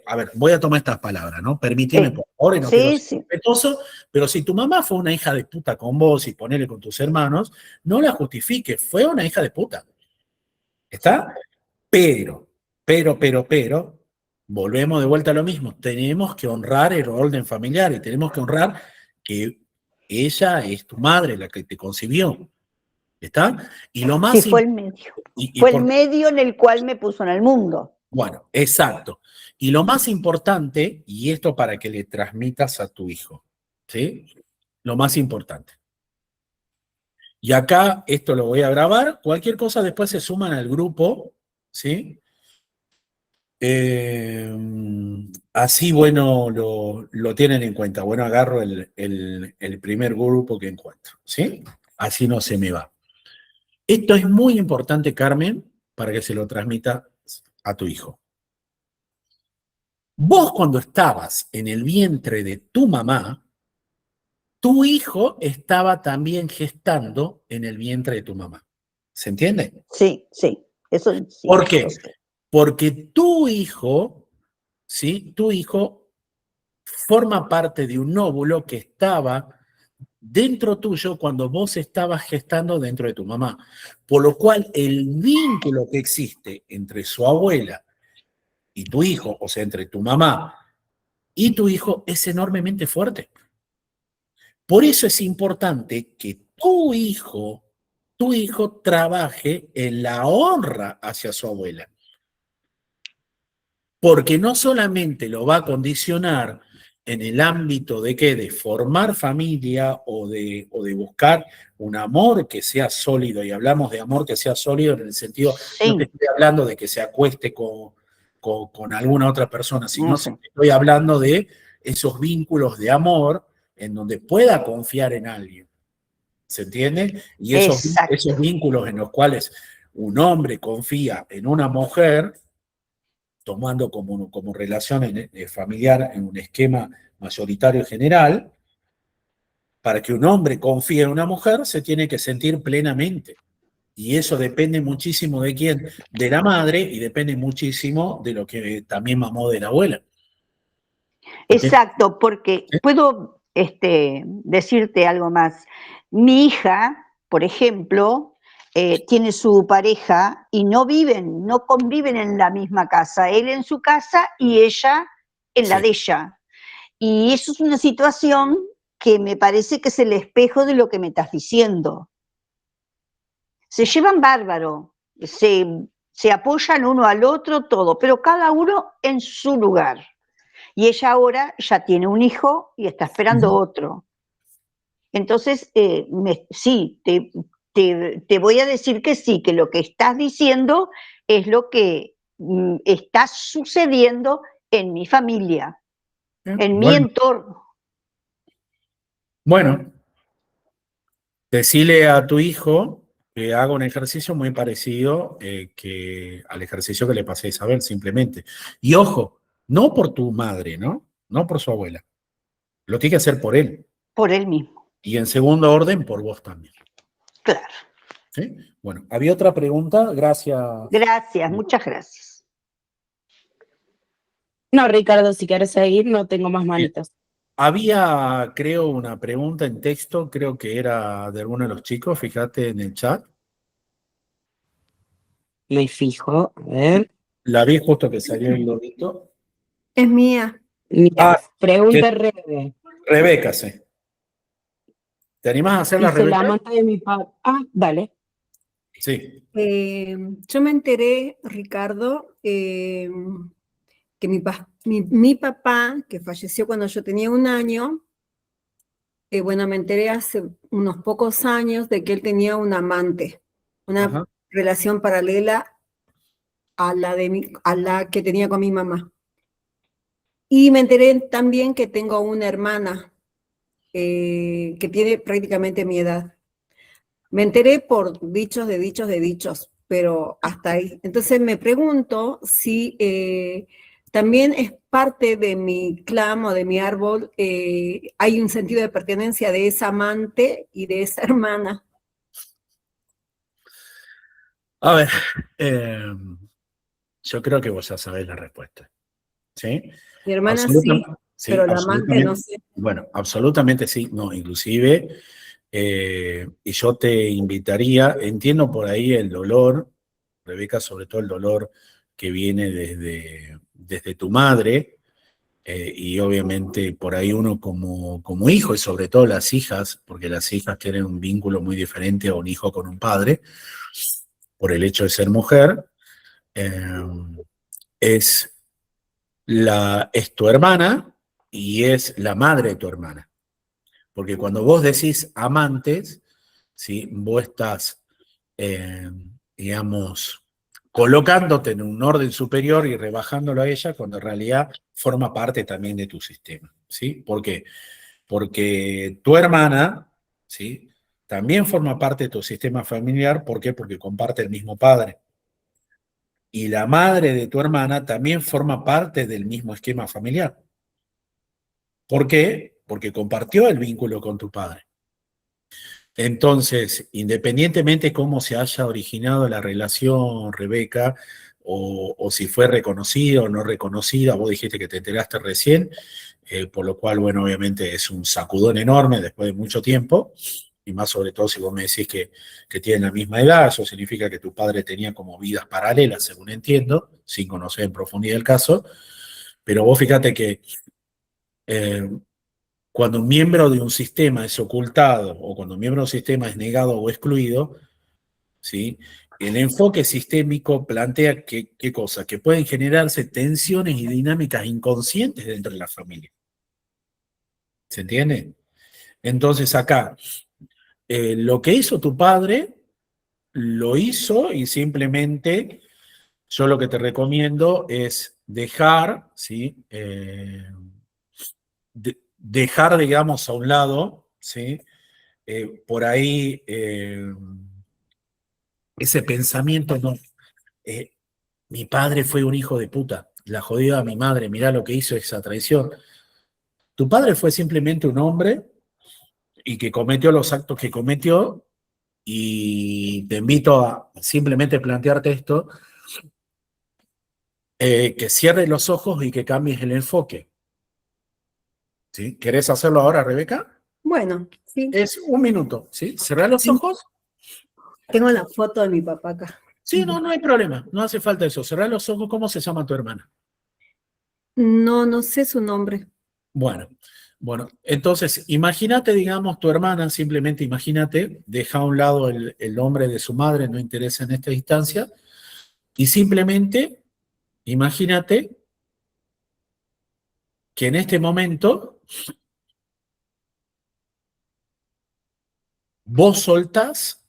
a ver, voy a tomar estas palabras, ¿no? Permíteme, por favor, y no quiero Sí, ser sí. respetuoso, pero si tu mamá fue una hija de puta con vos y ponele con tus hermanos, no la justifiques, fue una hija de puta. ¿Está? Pero, volvemos de vuelta a lo mismo. Tenemos que honrar el orden familiar y tenemos que honrar que ella es tu madre, la que te concibió. ¿Está? Y lo más Sí, fue el medio. y Fue el por- medio en el cual me puso en el mundo. bueno, exacto. Y lo más importante, y esto para que le transmitas a tu hijo, ¿sí? Lo más importante. Y acá esto lo voy a grabar. Cualquier cosa después se suman al grupo, ¿sí? Así, bueno, lo tienen en cuenta. Bueno, agarro el primer grupo que encuentro, ¿sí? Así no se me va. Esto es muy importante, Carmen, para que se lo transmita a tu hijo. Vos cuando estabas en el vientre de tu mamá, tu hijo estaba también gestando en el vientre de tu mamá. ¿Se entiende? Sí, sí. Eso sí. ¿Por qué? lo sé. Porque tu hijo, ¿sí? Tu hijo forma parte de un óvulo que estaba dentro tuyo cuando vos estabas gestando dentro de tu mamá. Por lo cual, el vínculo que existe entre su abuela y tu hijo, o sea, entre tu mamá y tu hijo, es enormemente fuerte. Por eso es importante que tu hijo trabaje en la honra hacia su abuela. Porque no solamente lo va a condicionar en el ámbito de qué, de formar familia o de buscar un amor que sea sólido, y hablamos de amor que sea sólido en el sentido, no te Sí. estoy hablando de que se acueste con alguna otra persona, sino No sé. estoy hablando de esos vínculos de amor en donde pueda confiar en alguien. ¿Se entiende? Y esos Exacto. vínculos en los cuales un hombre confía en una mujer, tomando como relación familiar en un esquema mayoritario y general, para que un hombre confíe en una mujer se tiene que sentir plenamente. Y eso depende muchísimo de quién, de la madre, y depende muchísimo de lo que también mamó de la abuela. Porque, Exacto, porque puedo decirte algo más. Mi hija, por ejemplo, tiene su pareja y no conviven en la misma casa. Él en su casa y ella en la sí, de ella. Y eso es una situación que me parece que es el espejo de lo que me estás diciendo. Se llevan bárbaro, se apoyan uno al otro, todo, pero cada uno en su lugar. Y ella ahora ya tiene un hijo y está esperando otro. Entonces, sí, te voy a decir que sí, que lo que estás diciendo es lo que está sucediendo en mi familia, en mi entorno. Bueno, decile a tu hijo que haga un ejercicio muy parecido que al ejercicio que le pasé a Isabel, simplemente. Y ojo, no por tu madre, ¿no? No por su abuela. Lo tiene que hacer por él. Por él mismo, Y en segundo orden, por vos también. claro. ¿Sí? Bueno, había otra pregunta. Gracias. Gracias, muchas gracias. No, Ricardo, si quieres seguir, no tengo más manitos. Había, creo, una pregunta en texto, creo que era de alguno de los chicos, fíjate en el chat. Me fijo, a ver. La vi justo que salió el lobito. Es mía. Mira, pregunta ¿qué? Rebe. Rebeca, sí. ¿Te animás a hacerla, Dice la Rebeca? amante de mi padre. Ah, dale. Sí. Yo me enteré, Ricardo, que mi papá, que falleció cuando yo tenía 1 año, bueno, me enteré hace unos pocos años de que él tenía un amante, una Ajá. relación paralela a la que tenía con mi mamá. Y me enteré también que tengo una hermana que tiene prácticamente mi edad. Me enteré por dichos de dichos de dichos, pero hasta ahí. Entonces me pregunto si también es parte de mi clan o de mi árbol, hay un sentido de pertenencia de esa amante y de esa hermana. A ver, yo creo que vos ya sabés la respuesta. ¿Sí? Mi hermana sí, Sí, pero la amante no sé. Bueno, absolutamente sí. No, inclusive, y yo te invitaría, entiendo por ahí el dolor, Rebeca, sobre todo el dolor que viene desde tu madre, y obviamente por ahí uno como hijo, y sobre todo las hijas, porque las hijas tienen un vínculo muy diferente a un hijo con un padre, por el hecho de ser mujer, eh, es es tu hermana y es la madre de tu hermana. Porque cuando vos decís amantes, ¿sí? Vos estás, digamos, colocándote en un orden superior y rebajándolo a ella, cuando en realidad forma parte también de tu sistema. ¿Sí? ¿Por qué? Porque tu hermana, ¿sí? También forma parte de tu sistema familiar. ¿Por qué? Porque comparte el mismo padre. Y la madre de tu hermana también forma parte del mismo esquema familiar. ¿Por qué? Porque compartió el vínculo con tu padre. Entonces, independientemente cómo se haya originado la relación, Rebeca, o si fue reconocida o no reconocida, vos dijiste que te enteraste recién, por lo cual, bueno, obviamente es un sacudón enorme después de mucho tiempo, y más sobre todo si vos me decís que tienen la misma edad, eso significa que tu padre tenía como vidas paralelas, según entiendo, sin conocer en profundidad el caso, pero vos fíjate que cuando un miembro de un sistema es ocultado o cuando un miembro de un sistema es negado o excluido, ¿sí? El enfoque sistémico plantea ¿qué cosa? Que pueden generarse tensiones y dinámicas inconscientes dentro de la familia. ¿Se entiende? Entonces acá, lo que hizo tu padre, lo hizo y simplemente yo lo que te recomiendo es dejar, ¿sí? Dejar, digamos, a un lado, ¿sí? Por ahí ese pensamiento, no, eh, mi padre fue un hijo de puta, la jodió a mi madre, mirá lo que hizo esa traición. Tu padre fue simplemente un hombre y que cometió los actos que cometió, y te invito a simplemente plantearte esto, que cierres los ojos y que cambies el enfoque. ¿Sí? ¿Querés hacerlo ahora, Rebeca? Bueno, sí. Es un minuto, ¿sí? Cerrá los ojos. Tengo la foto de mi papá acá. Sí, no hay problema, no hace falta eso. Cerrá los ojos. ¿Cómo se llama tu hermana? No, no sé su nombre. Bueno, entonces imagínate, digamos, tu hermana, simplemente imagínate, deja a un lado el nombre de su madre, no interesa en esta instancia, y simplemente imagínate que en este momento vos soltás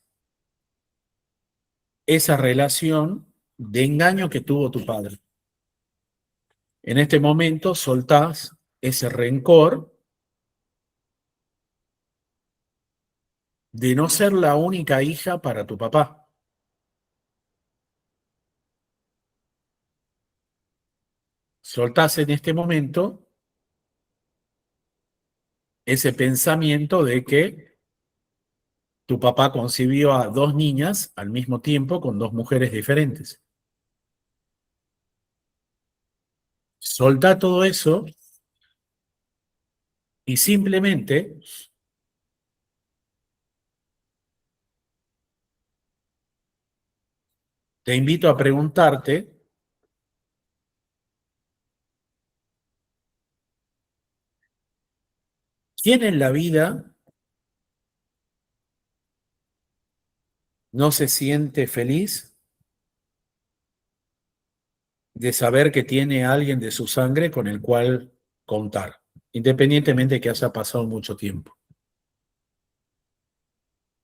esa relación de engaño que tuvo tu padre. En este momento soltás ese rencor de no ser la única hija para tu papá. Soltás en este momento ese pensamiento de que tu papá concibió a dos niñas al mismo tiempo con dos mujeres diferentes. Soltá todo eso y simplemente te invito a preguntarte ¿quién en la vida no se siente feliz de saber que tiene a alguien de su sangre con el cual contar, independientemente de que haya pasado mucho tiempo?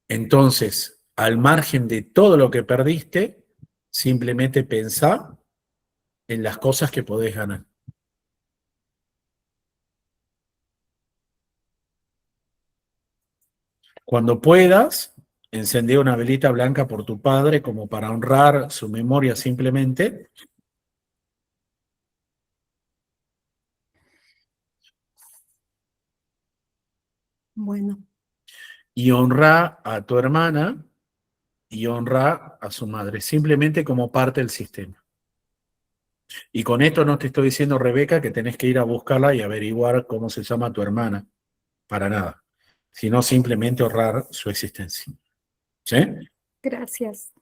Entonces, al margen de todo lo que perdiste, simplemente pensá en las cosas que podés ganar. Cuando puedas, encender una velita blanca por tu padre como para honrar su memoria simplemente. Bueno, Y honra a tu hermana y honra a su madre, simplemente como parte del sistema. Y con esto no te estoy diciendo, Rebeca, que tenés que ir a buscarla y averiguar cómo se llama tu hermana, para nada, sino simplemente honrar su existencia. ¿Sí? gracias.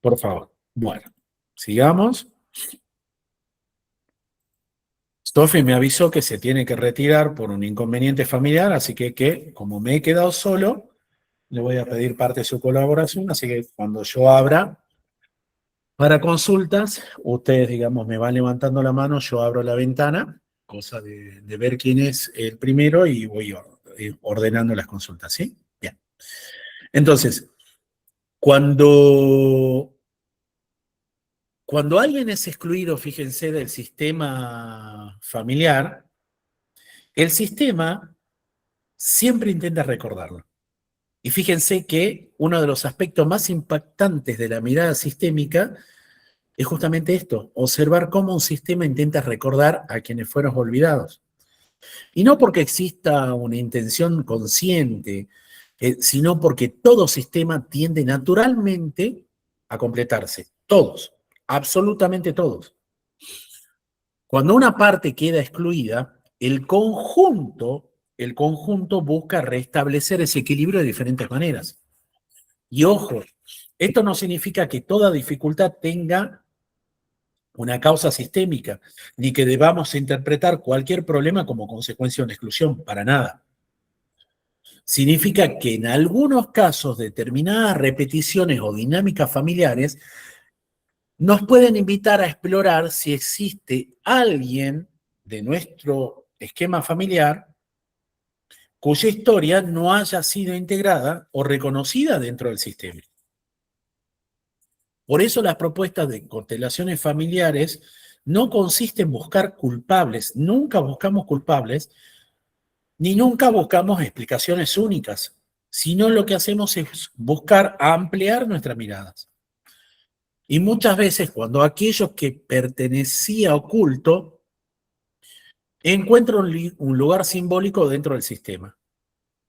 Por favor. Bueno, sigamos. Sofi me avisó que se tiene que retirar por un inconveniente familiar, así que como me he quedado solo, le voy a pedir parte de su colaboración, así que cuando yo abra para consultas, ustedes, digamos, me van levantando la mano, yo abro la ventana, cosa de ver quién es el primero y voy ordenando las consultas, ¿sí? Bien. Entonces, cuando alguien es excluido, fíjense, del sistema familiar, el sistema siempre intenta recordarlo. Y fíjense que uno de los aspectos más impactantes de la mirada sistémica es justamente esto, observar cómo un sistema intenta recordar a quienes fueron olvidados. Y no porque exista una intención consciente, sino porque todo sistema tiende naturalmente a completarse. Todos, absolutamente todos. Cuando una parte queda excluida, el conjunto busca restablecer ese equilibrio de diferentes maneras. Y ojo, esto no significa que toda dificultad tenga una causa sistémica, ni que debamos interpretar cualquier problema como consecuencia de una exclusión, para nada. Significa que en algunos casos determinadas repeticiones o dinámicas familiares nos pueden invitar a explorar si existe alguien de nuestro esquema familiar cuya historia no haya sido integrada o reconocida dentro del sistema. Por eso las propuestas de constelaciones familiares no consisten en buscar culpables, nunca buscamos culpables, ni nunca buscamos explicaciones únicas, sino lo que hacemos es buscar ampliar nuestras miradas. Y muchas veces cuando aquello que pertenecía oculto encuentra un lugar simbólico dentro del sistema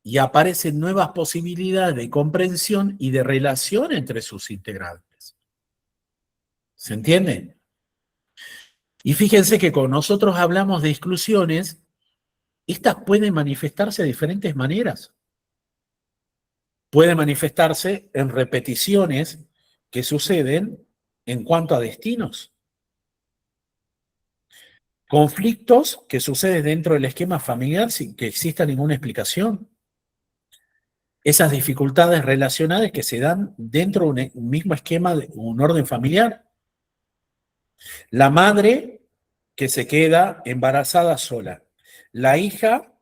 y aparecen nuevas posibilidades de comprensión y de relación entre sus integrantes. ¿Se entiende? Y fíjense que cuando nosotros hablamos de exclusiones, estas pueden manifestarse de diferentes maneras. Pueden manifestarse en repeticiones que suceden en cuanto a destinos. Conflictos que suceden dentro del esquema familiar sin que exista ninguna explicación. Esas dificultades relacionales que se dan dentro de un mismo esquema, de un orden familiar. La madre que se queda embarazada sola. La hija,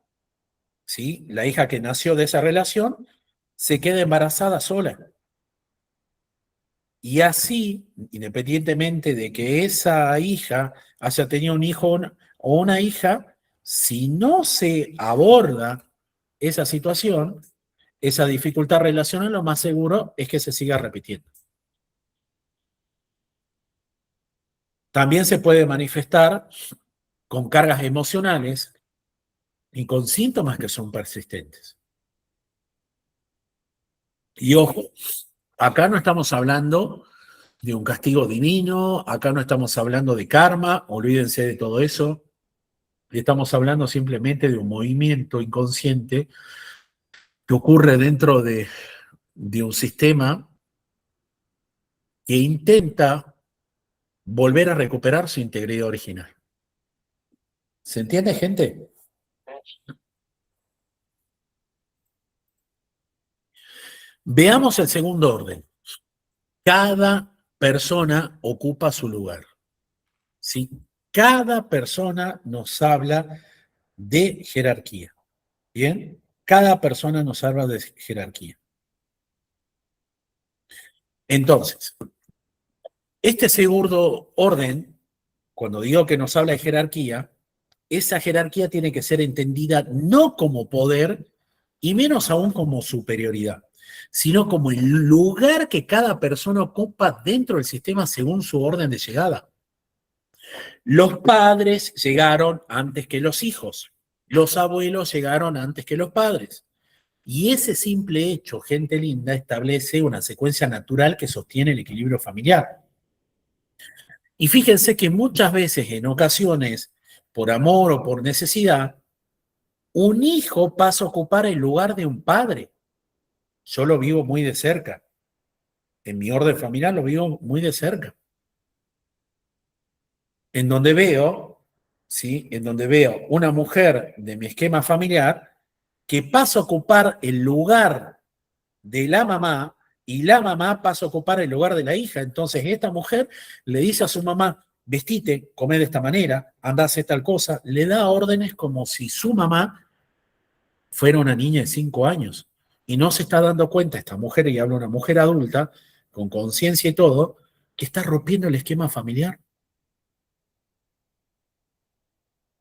¿sí? La hija que nació de esa relación, se queda embarazada sola. Y así, independientemente de que esa hija haya tenido un hijo o una hija, si no se aborda esa situación, esa dificultad relacional, lo más seguro es que se siga repitiendo. También se puede manifestar con cargas emocionales y con síntomas que son persistentes. Y ojo, acá no estamos hablando de un castigo divino, acá no estamos hablando de karma, olvídense de todo eso. Estamos hablando simplemente de un movimiento inconsciente que ocurre dentro de un sistema que intenta volver a recuperar su integridad original. ¿Se entiende, gente? Veamos el segundo orden. Cada persona ocupa su lugar. ¿Sí? Cada persona nos habla de jerarquía. ¿Bien? Cada persona nos habla de jerarquía. Entonces, este segundo orden, cuando digo que nos habla de jerarquía, esa jerarquía tiene que ser entendida no como poder, y menos aún como superioridad, sino como el lugar que cada persona ocupa dentro del sistema según su orden de llegada. Los padres llegaron antes que los hijos, los abuelos llegaron antes que los padres. Y ese simple hecho, gente linda, establece una secuencia natural que sostiene el equilibrio familiar. Y fíjense que muchas veces, en ocasiones, por amor o por necesidad, un hijo pasa a ocupar el lugar de un padre. Yo lo vivo muy de cerca. En mi orden familiar lo vivo muy de cerca. En donde veo, ¿sí? En donde veo una mujer de mi esquema familiar que pasa a ocupar el lugar de la mamá y la mamá pasa a ocupar el lugar de la hija. Entonces esta mujer le dice a su mamá, vestite, come de esta manera, anda a hacer tal cosa, le da órdenes como si su mamá fuera una niña de 5 años. Y no se está dando cuenta esta mujer, y habla una mujer adulta, con conciencia y todo, que está rompiendo el esquema familiar.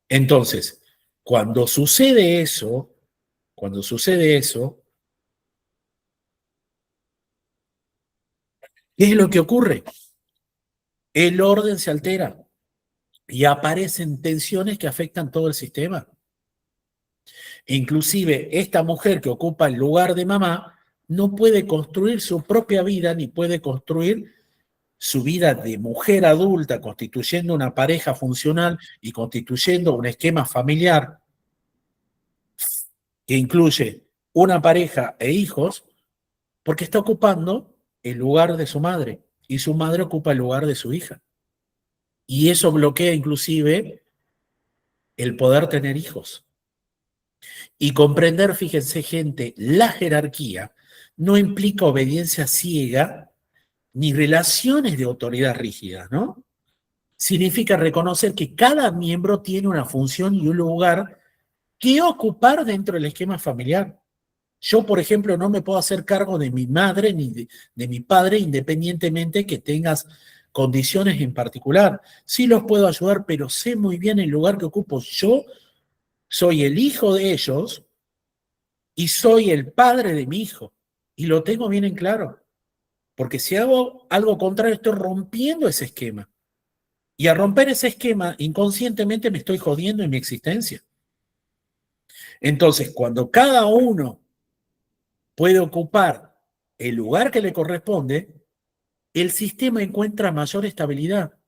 Entonces, cuando sucede eso, ¿qué es lo que ocurre? El orden se altera y aparecen tensiones que afectan todo el sistema. Inclusive, esta mujer que ocupa el lugar de mamá no puede construir su propia vida ni puede construir su vida de mujer adulta, constituyendo una pareja funcional y constituyendo un esquema familiar que incluye una pareja e hijos, porque está ocupando el lugar de su madre y su madre ocupa el lugar de su hija. Y eso bloquea inclusive el poder tener hijos. Y comprender, fíjense gente, la jerarquía no implica obediencia ciega ni relaciones de autoridad rígidas, ¿no? Significa reconocer que cada miembro tiene una función y un lugar que ocupar dentro del esquema familiar. Yo, por ejemplo, no me puedo hacer cargo de mi madre ni de mi padre independientemente que tengas condiciones en particular. Sí los puedo ayudar, pero sé muy bien el lugar que ocupo. Yo soy el hijo de ellos y soy el padre de mi hijo. Y lo tengo bien en claro. Porque si hago algo contrario, estoy rompiendo ese esquema. Y al romper ese esquema, inconscientemente me estoy jodiendo en mi existencia. Entonces, cuando cada uno puede ocupar el lugar que le corresponde, el sistema encuentra mayor estabilidad.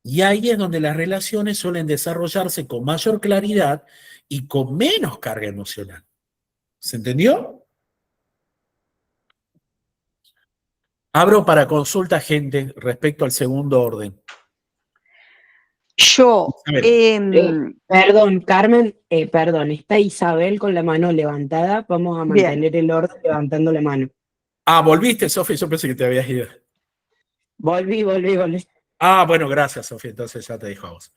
Y ahí es donde las relaciones suelen desarrollarse con mayor claridad y con menos carga emocional. ¿Se entendió? Abro para consulta, gente, respecto al segundo orden. Yo, Perdón, Carmen, perdón, está Isabel con la mano levantada. Vamos a Bien. mantener el orden levantando la mano. Ah, ¿volviste, Sofía? Yo pensé que te habías ido. Volví. Ah, bueno, gracias, Sofía. Entonces ya te dejo a vos.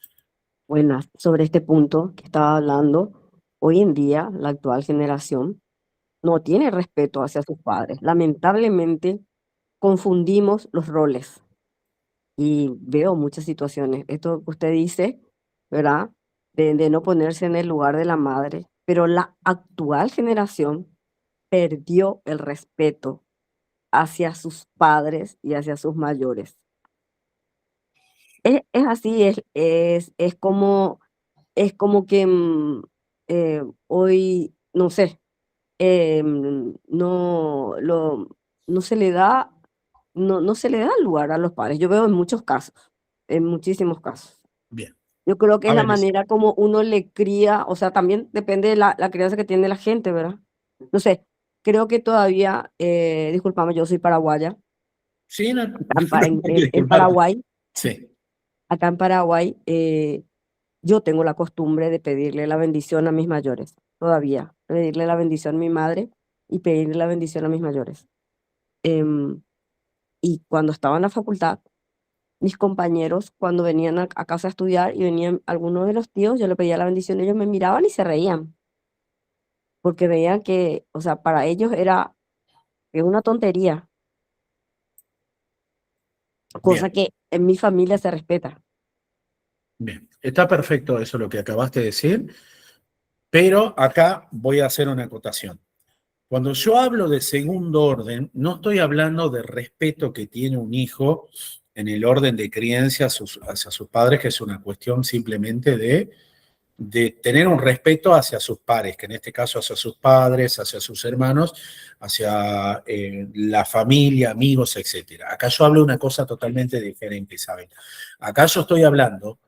Bueno, sobre este punto que estaba hablando, hoy en día la actual generación no tiene respeto hacia sus padres. Lamentablemente confundimos los roles y veo muchas situaciones. Esto que usted dice, ¿verdad? De no ponerse en el lugar de la madre, pero la actual generación perdió el respeto hacia sus padres y hacia sus mayores. Es así, es como que hoy, no sé, no se le da, no se le da lugar a los padres. Yo veo en muchos casos, en muchísimos casos. Bien. Yo creo que A es la ver, manera como uno le cría, o sea, también depende de la crianza que tiene la gente, ¿verdad? No sé, creo que todavía, discúlpame, yo soy paraguaya, sí, no, en Paraguay, Sí, acá en Paraguay, yo tengo la costumbre de pedirle la bendición a mis mayores, todavía, pedirle la bendición a mi madre y pedirle la bendición a mis mayores. Em, y cuando estaba en la facultad, mis compañeros, cuando venían a casa a estudiar y venían algunos de los tíos, yo le pedía la bendición, ellos me miraban y se reían, porque veían que, o sea, para ellos era una tontería, cosa bien, que en mi familia se respeta. bien. Está perfecto eso lo que acabaste de decir. Pero acá voy a hacer una acotación. Cuando yo hablo de segundo orden, no estoy hablando de respeto que tiene un hijo en el orden de crianza hacia sus padres, que es una cuestión simplemente de tener un respeto hacia sus pares, que en este caso hacia sus padres, hacia sus hermanos, hacia la familia, amigos, etc. Acá yo hablo de una cosa totalmente diferente, ¿saben? Acá yo estoy hablando,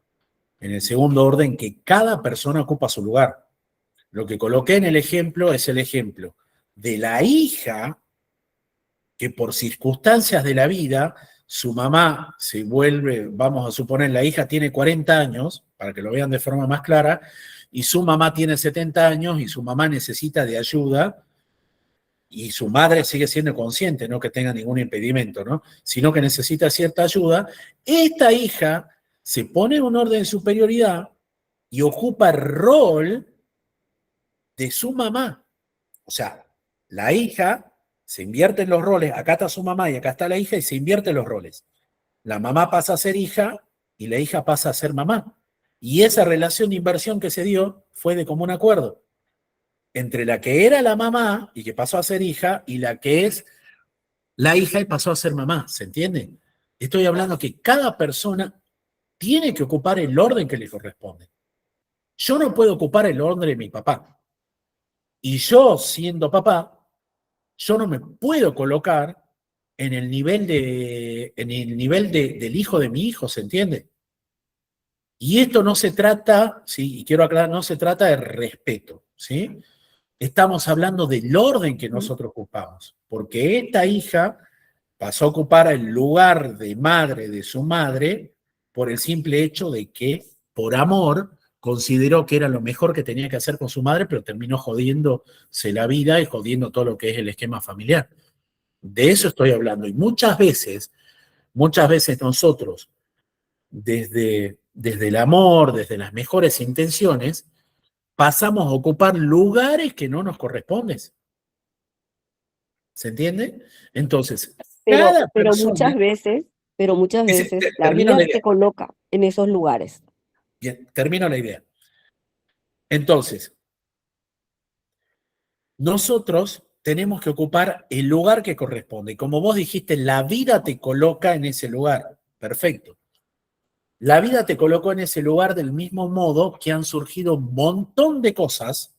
en el segundo orden, que cada persona ocupa su lugar. Lo que coloqué en el ejemplo es el ejemplo de la hija que por circunstancias de la vida, su mamá se vuelve, vamos a suponer, la hija tiene 40 años, para que lo vean de forma más clara, y su mamá tiene 70 años y su mamá necesita de ayuda, y su madre sigue siendo consciente, no que tenga ningún impedimento, ¿no? Sino que necesita cierta ayuda. Esta hija se pone en un orden de superioridad y ocupa el rol de su mamá. O sea, la hija se invierte en los roles, acá está su mamá y acá está la hija y se invierten los roles. La mamá pasa a ser hija y la hija pasa a ser mamá. Y esa relación de inversión que se dio fue de común acuerdo entre la que era la mamá y que pasó a ser hija y la que es la hija y pasó a ser mamá, ¿se entiende? Estoy hablando que cada persona tiene que ocupar el orden que le corresponde. Yo no puedo ocupar el orden de mi papá. Y yo, siendo papá, yo no me puedo colocar en el nivel del hijo de mi hijo, ¿se entiende? Y esto no se trata, sí, y quiero aclarar, no se trata de respeto, ¿sí? Estamos hablando del orden que nosotros ocupamos, porque esta hija pasó a ocupar el lugar de madre de su madre por el simple hecho de que, por amor, consideró que era lo mejor que tenía que hacer con su madre, pero terminó jodiéndose la vida y jodiendo todo lo que es el esquema familiar. De eso estoy hablando. Y muchas veces nosotros, desde el amor, desde las mejores intenciones, pasamos a ocupar lugares que no nos corresponden. ¿Se entiende? Entonces, cada Pero persona... muchas veces la Termino vida la idea. te coloca en esos lugares. Bien, termino la idea. Entonces, nosotros tenemos que ocupar el lugar que corresponde. Como vos dijiste, la vida te coloca en ese lugar. Perfecto. La vida te colocó en ese lugar del mismo modo que han surgido un montón de cosas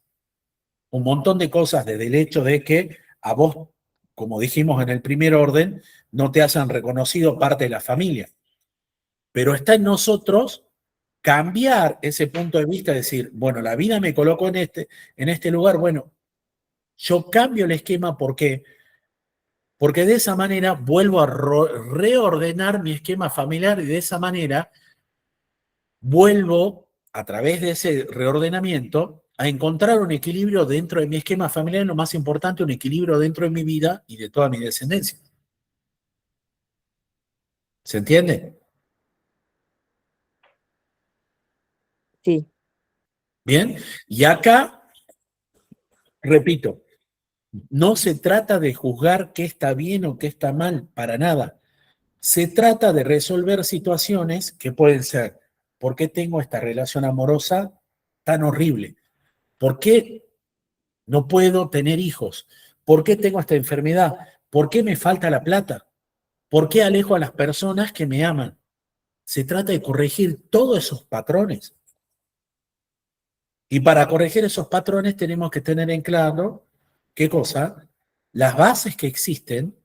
desde el hecho de que a vos, como dijimos en el primer orden, no te hayan reconocido parte de la familia. Pero está en nosotros cambiar ese punto de vista, decir, bueno, la vida me colocó en este lugar, bueno, yo cambio el esquema, ¿por qué? Porque de esa manera vuelvo a reordenar mi esquema familiar y de esa manera vuelvo, a través de ese reordenamiento, a encontrar un equilibrio dentro de mi esquema familiar, lo más importante, un equilibrio dentro de mi vida y de toda mi descendencia. ¿Se entiende? Sí, Bien, y acá, repito, no se trata de juzgar qué está bien o qué está mal, para nada. Se trata de resolver situaciones que pueden ser, ¿por qué tengo esta relación amorosa tan horrible? ¿Por qué no puedo tener hijos? ¿Por qué tengo esta enfermedad? ¿Por qué me falta la plata? ¿Por qué alejo a las personas que me aman? Se trata de corregir todos esos patrones. Y para corregir esos patrones tenemos que tener en claro, ¿qué cosa? Las bases que existen,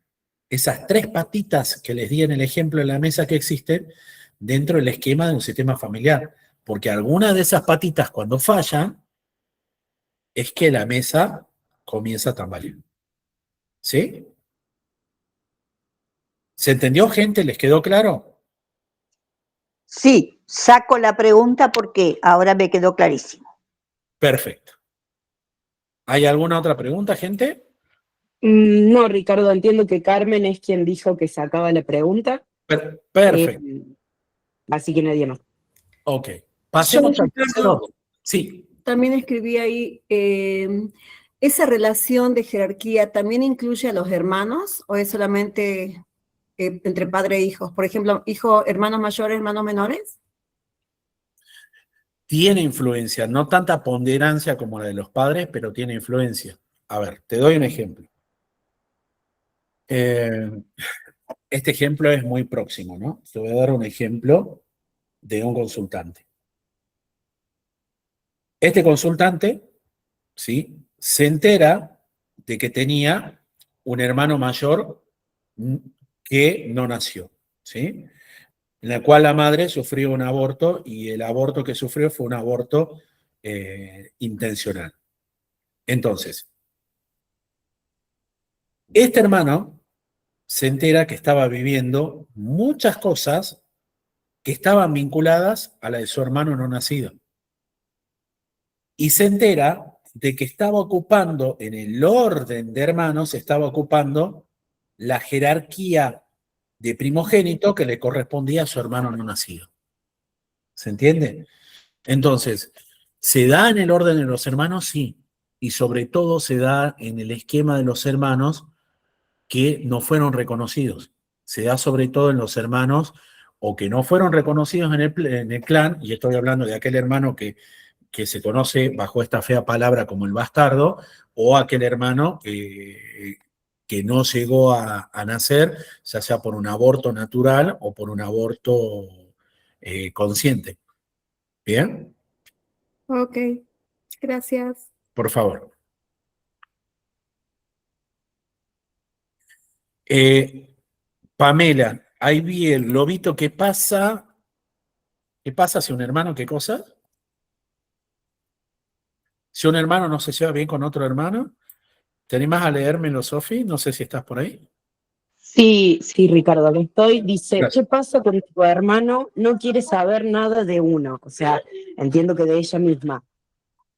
esas tres patitas que les di en el ejemplo en la mesa que existen, dentro del esquema de un sistema familiar. Porque algunas de esas patitas cuando fallan, es que la mesa comienza a tambalear. ¿Sí? ¿Se entendió, gente? ¿Les quedó claro? Sí, saco la pregunta porque ahora me quedó clarísimo. Perfecto. ¿Hay alguna otra pregunta, gente? No, Ricardo, entiendo que Carmen es quien dijo que sacaba la pregunta. Perfecto. Así que nadie más. Ok. Pasemos Yo, al tercer orden. Sí. También escribí ahí, ¿esa relación de jerarquía también incluye a los hermanos o es solamente entre padre e hijos? Por ejemplo, hermanos mayores, hermanos menores. tiene influencia, no tanta ponderancia como la de los padres, pero tiene influencia. A ver, te doy un ejemplo. Este ejemplo es muy próximo, ¿no? Te voy a dar un ejemplo de un consultante. Este consultante, ¿sí?, se entera de que tenía un hermano mayor que no nació, ¿sí?, en la cual la madre sufrió un aborto y el aborto que sufrió fue un aborto intencional. Entonces, este hermano se entera que estaba viviendo muchas cosas que estaban vinculadas a la de su hermano no nacido. Y se entera de que estaba ocupando, en el orden de hermanos, estaba ocupando la jerarquía de primogénito que le correspondía a su hermano no nacido. ¿Se entiende? Entonces, ¿se da en el orden de los hermanos? Sí. Y sobre todo se da en el esquema de los hermanos que no fueron reconocidos. Se da sobre todo en los hermanos o que no fueron reconocidos en el clan, y estoy hablando de aquel hermano que se conoce bajo esta fea palabra como el bastardo, o aquel hermano que no llegó a nacer, ya sea por un aborto natural o por un aborto consciente. ¿Bien? Ok, gracias. Por favor. Pamela, ahí vi el lobito. ¿Qué pasa? ¿Qué pasa si un hermano, qué cosa? Si un hermano no se lleva bien con otro hermano. ¿Te animás a leérmelo, Sofi? No sé si estás por ahí. Sí, sí, Ricardo, lo estoy. Dice, Gracias. ¿qué pasa cuando tu hermano no quiere saber nada de uno? O sea, entiendo que de ella misma,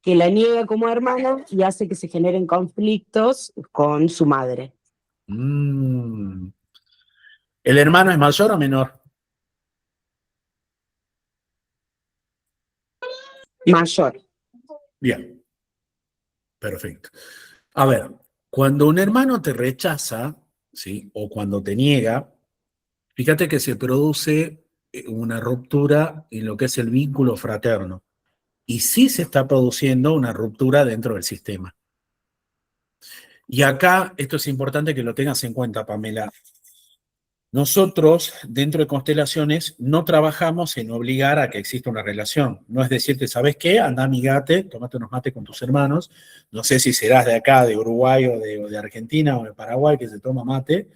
que la niega como hermano y hace que se generen conflictos con su madre. ¿El hermano es mayor o menor? Mayor. Bien, perfecto. A ver, cuando un hermano te rechaza, ¿sí?, o cuando te niega, fíjate que se produce una ruptura en lo que es el vínculo fraterno. Y sí se está produciendo una ruptura dentro del sistema. Y acá, esto es importante que lo tengas en cuenta, Pamela. Nosotros, dentro de constelaciones, no trabajamos en obligar a que exista una relación. No es decirte, ¿sabes qué? Anda, amigate, tómate unos mates con tus hermanos. No sé si serás de acá, de Uruguay o de Argentina o de Paraguay, que se toma mate.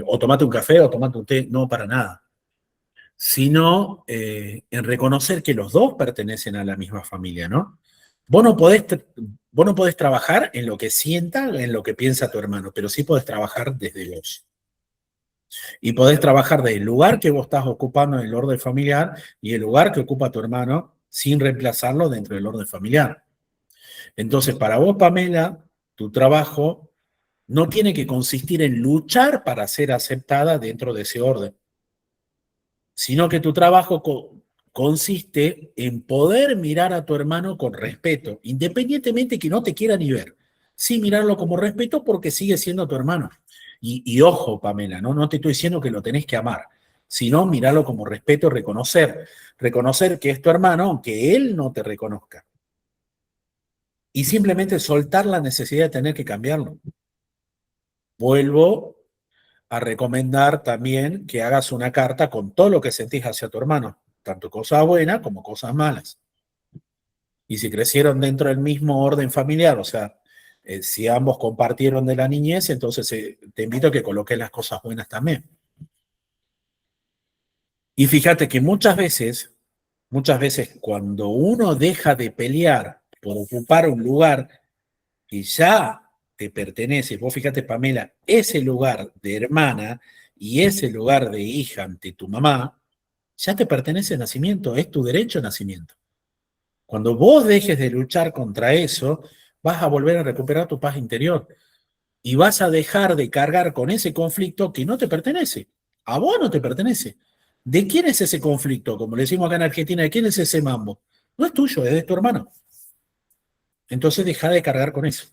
O tomate un café o tomate un té. No, para nada. Sino en reconocer que los dos pertenecen a la misma familia, ¿no? Vos no podés trabajar en lo que sienta, en lo que piensa tu hermano, pero sí podés trabajar desde vos. Y podés trabajar del lugar que vos estás ocupando en el orden familiar y el lugar que ocupa tu hermano sin reemplazarlo dentro del orden familiar. Entonces, para vos, Pamela, tu trabajo no tiene que consistir en luchar para ser aceptada dentro de ese orden, sino que tu trabajo consiste en poder mirar a tu hermano con respeto, independientemente que no te quiera ni ver. Sí, mirarlo como respeto porque sigue siendo tu hermano. Y ojo, Pamela, no te estoy diciendo que lo tenés que amar, sino mirarlo como respeto, reconocer que es tu hermano, aunque él no te reconozca. Y simplemente soltar la necesidad de tener que cambiarlo. Vuelvo a recomendar también que hagas una carta con todo lo que sentís hacia tu hermano, tanto cosas buenas como cosas malas. Y si crecieron dentro del mismo orden familiar, o sea, si ambos compartieron de la niñez, entonces te invito a que coloques las cosas buenas también. Y fíjate que muchas veces cuando uno deja de pelear por ocupar un lugar que ya te pertenece, vos fíjate, Pamela, ese lugar de hermana y ese lugar de hija ante tu mamá, ya te pertenece de nacimiento, es tu derecho de nacimiento. Cuando vos dejes de luchar contra eso, vas a volver a recuperar tu paz interior y vas a dejar de cargar con ese conflicto que no te pertenece. A vos no te pertenece. ¿De quién es ese conflicto? Como le decimos acá en Argentina, ¿de quién es ese mambo? No es tuyo, es de tu hermano. Entonces deja de cargar con eso.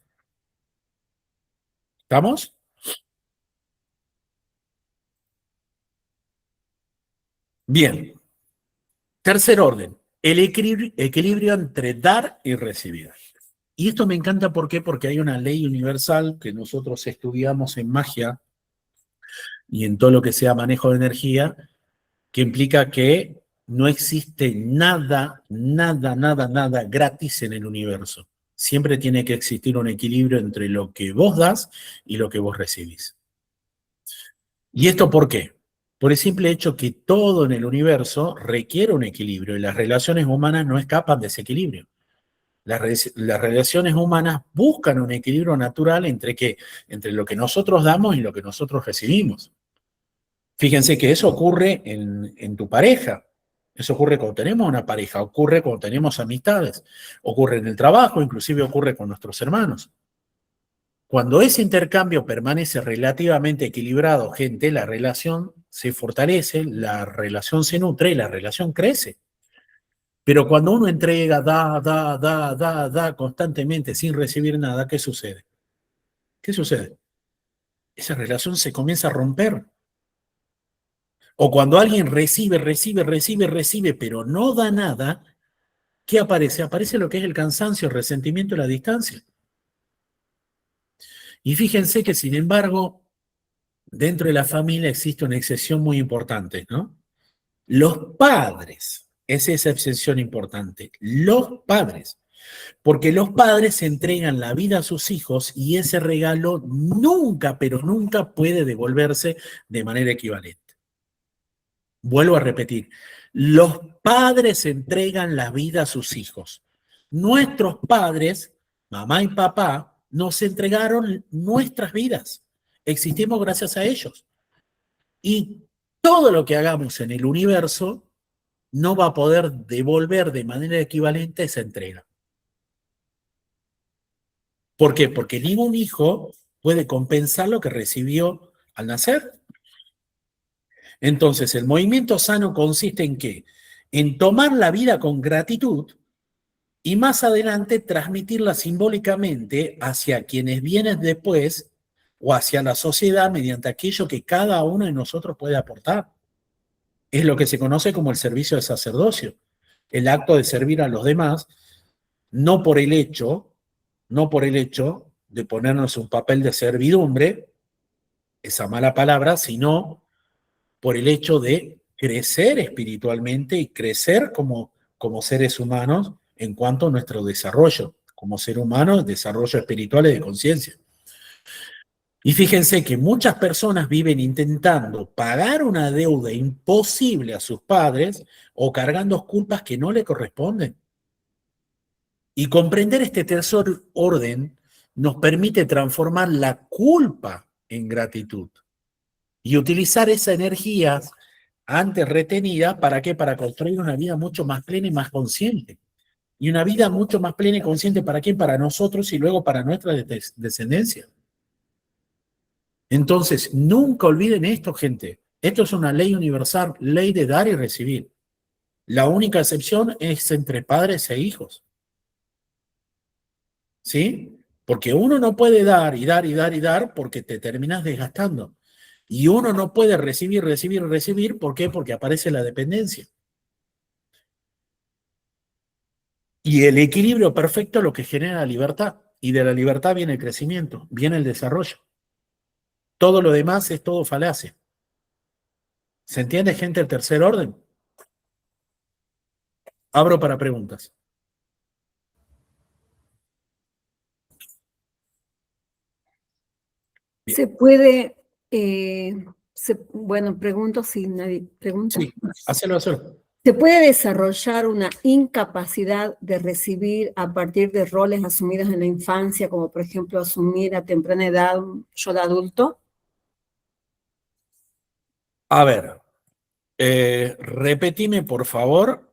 ¿Estamos? Bien. Tercer orden. El equilibrio entre dar y recibir. Y esto me encanta, ¿por qué? Porque hay una ley universal que nosotros estudiamos en magia y en todo lo que sea manejo de energía, que implica que no existe nada gratis en el universo. Siempre tiene que existir un equilibrio entre lo que vos das y lo que vos recibís. ¿Y esto por qué? Por el simple hecho que todo en el universo requiere un equilibrio y las relaciones humanas no escapan de ese equilibrio. Las relaciones humanas buscan un equilibrio natural entre lo que nosotros damos y lo que nosotros recibimos. Fíjense que eso ocurre en tu pareja. Eso ocurre cuando tenemos una pareja, ocurre cuando tenemos amistades, ocurre en el trabajo, inclusive ocurre con nuestros hermanos. Cuando ese intercambio permanece relativamente equilibrado, gente, la relación se fortalece, la relación se nutre y la relación crece. Pero cuando uno entrega, da constantemente sin recibir nada, ¿qué sucede? ¿Qué sucede? Esa relación se comienza a romper. O cuando alguien recibe, pero no da nada, ¿qué aparece? Aparece lo que es el cansancio, el resentimiento y la distancia. Y fíjense que, sin embargo, dentro de la familia existe una excepción muy importante, ¿no? Los padres, es esa excepción importante, los padres. Porque los padres entregan la vida a sus hijos y ese regalo nunca, pero nunca puede devolverse de manera equivalente. Vuelvo a repetir, los padres entregan la vida a sus hijos. Nuestros padres, mamá y papá, nos entregaron nuestras vidas. Existimos gracias a ellos. Y todo lo que hagamos en el universo no va a poder devolver de manera equivalente esa entrega. ¿Por qué? Porque ningún hijo puede compensar lo que recibió al nacer. Entonces, el movimiento sano consiste en ¿qué? En tomar la vida con gratitud y más adelante transmitirla simbólicamente hacia quienes vienen después o hacia la sociedad mediante aquello que cada uno de nosotros puede aportar. Es lo que se conoce como el servicio de sacerdocio, el acto de servir a los demás, no por el hecho de ponernos un papel de servidumbre, esa mala palabra, sino por el hecho de crecer espiritualmente y crecer como seres humanos en cuanto a nuestro desarrollo, como ser humano, desarrollo espiritual y de conciencia. Y fíjense que muchas personas viven intentando pagar una deuda imposible a sus padres o cargando culpas que no le corresponden. Y comprender este tercer orden nos permite transformar la culpa en gratitud y utilizar esa energía antes retenida, ¿para qué? Para construir una vida mucho más plena y más consciente. Y una vida mucho más plena y consciente, ¿para quién? Para nosotros y luego para nuestra descendencia. Entonces, nunca olviden esto, gente. Esto es una ley universal, ley de dar y recibir. La única excepción es entre padres e hijos. ¿Sí? Porque uno no puede dar y dar porque te terminas desgastando. Y uno no puede recibir. ¿Por qué? Porque aparece la dependencia. Y el equilibrio perfecto es lo que genera libertad. Y de la libertad viene el crecimiento, viene el desarrollo. Todo lo demás es todo falacia. ¿Se entiende, gente, el tercer orden? Abro para preguntas. Bien. Se puede, bueno, pregunto si nadie pregunta. Sí, hacelo. ¿Se puede desarrollar una incapacidad de recibir a partir de roles asumidos en la infancia, como por ejemplo asumir a temprana edad un yo de adulto? A ver, repetime, por favor.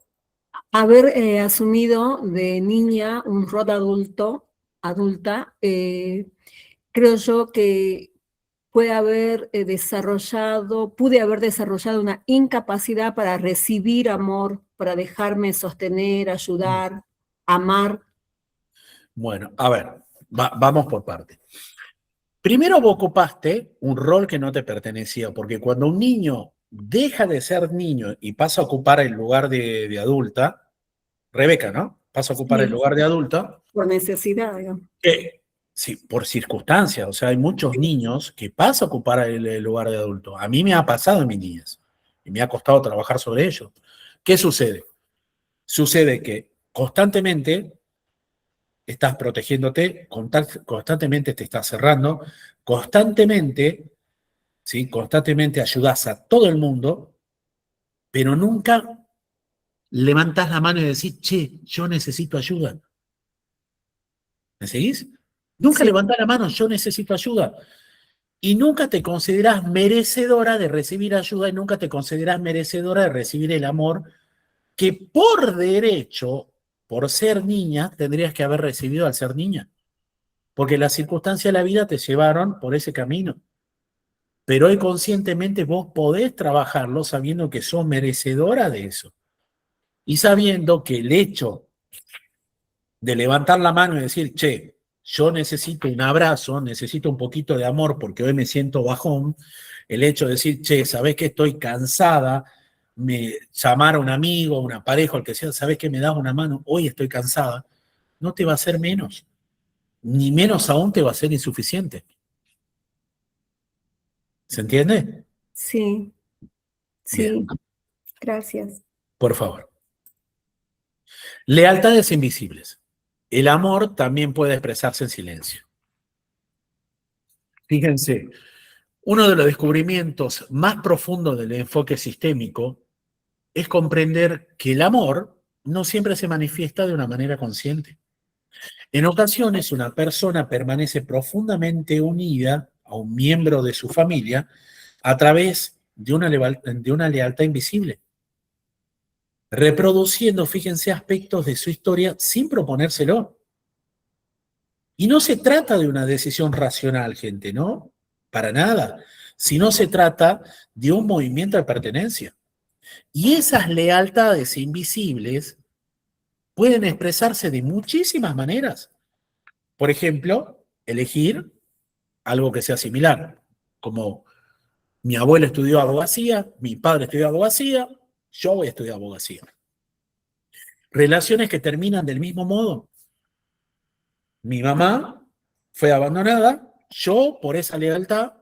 Haber asumido de niña un rol adulta, creo yo que pude haber desarrollado una incapacidad para recibir amor, para dejarme sostener, ayudar, amar. Bueno, a ver, vamos por parte. Primero vos ocupaste un rol que no te pertenecía, porque cuando un niño deja de ser niño y pasa a ocupar el lugar de adulta, Rebeca, ¿no? Pasa a ocupar el Sí. lugar de adulta. Por necesidad, digamos. Sí, por circunstancias. O sea, hay muchos niños que pasan a ocupar el lugar de adulto. A mí me ha pasado en mi niñez y me ha costado trabajar sobre ello. ¿Qué sucede? Sucede que constantemente estás protegiéndote, constantemente te estás cerrando, constantemente, ¿sí? Constantemente ayudas a todo el mundo, pero nunca levantás la mano y decís, che, yo necesito ayuda. ¿Me seguís? Nunca Sí. levantás la mano, yo necesito ayuda. Y nunca te considerás merecedora de recibir ayuda y nunca te considerás merecedora de recibir el amor que por derecho, por ser niña, tendrías que haber recibido al ser niña. Porque las circunstancias de la vida te llevaron por ese camino. Pero hoy conscientemente vos podés trabajarlo sabiendo que sos merecedora de eso. Y sabiendo que el hecho de levantar la mano y decir, che, yo necesito un abrazo, necesito un poquito de amor porque hoy me siento bajón, el hecho de decir, che, sabés que estoy cansada, llamar a un amigo, una pareja, el que sea, sabés que me das una mano, hoy estoy cansada, no te va a hacer menos, ni menos aún te va a ser insuficiente. ¿Se entiende? Sí, sí, Bien, gracias. por favor. Lealtades invisibles. El amor también puede expresarse en silencio. Fíjense, uno de los descubrimientos más profundos del enfoque sistémico es comprender que el amor no siempre se manifiesta de una manera consciente. En ocasiones, una persona permanece profundamente unida a un miembro de su familia a través de una lealtad invisible, reproduciendo, fíjense, aspectos de su historia sin proponérselo. Y no se trata de una decisión racional, gente, ¿no? Para nada. Sino se trata de un movimiento de pertenencia. Y esas lealtades invisibles pueden expresarse de muchísimas maneras. Por ejemplo, elegir algo que sea similar, como mi abuelo estudió abogacía, mi padre estudió abogacía, yo voy a estudiar abogacía. Relaciones que terminan del mismo modo. Mi mamá fue abandonada, yo por esa lealtad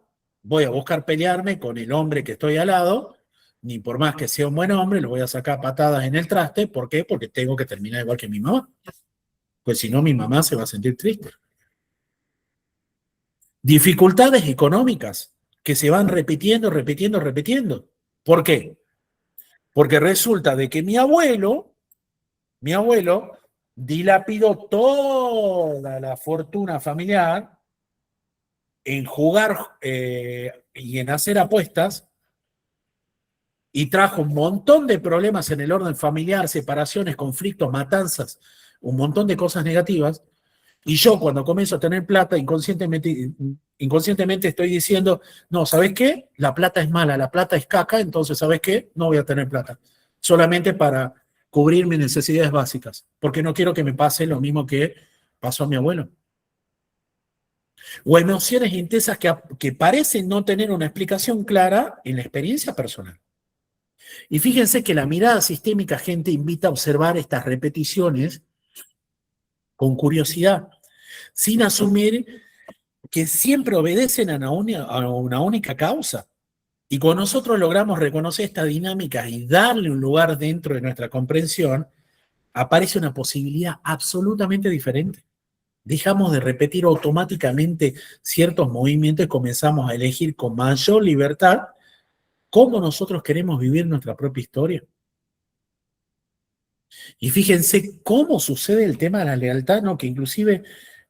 voy a buscar pelearme con el hombre que estoy al lado, ni por más que sea un buen hombre, lo voy a sacar patadas en el traste. ¿Por qué? Porque tengo que terminar igual que mi mamá. Pues si no, mi mamá se va a sentir triste. Dificultades económicas que se van repitiendo. ¿Por qué? Porque resulta de que mi abuelo dilapidó toda la fortuna familiar en jugar y en hacer apuestas y trajo un montón de problemas en el orden familiar, separaciones, conflictos, matanzas, un montón de cosas negativas. Y yo cuando comienzo a tener plata, inconscientemente estoy diciendo, no, ¿sabes qué? La plata es mala, la plata es caca, entonces, ¿sabes qué? No voy a tener plata. Solamente para cubrir mis necesidades básicas, porque no quiero que me pase lo mismo que pasó a mi abuelo. O emociones intensas que parecen no tener una explicación clara en la experiencia personal. Y fíjense que la mirada sistémica, gente, invita a observar estas repeticiones con curiosidad, sin asumir que siempre obedecen a una única causa. Y cuando nosotros logramos reconocer estas dinámicas y darle un lugar dentro de nuestra comprensión, aparece una posibilidad absolutamente diferente. Dejamos de repetir automáticamente ciertos movimientos y comenzamos a elegir con mayor libertad cómo nosotros queremos vivir nuestra propia historia. Y fíjense cómo sucede el tema de la lealtad, ¿no? Que inclusive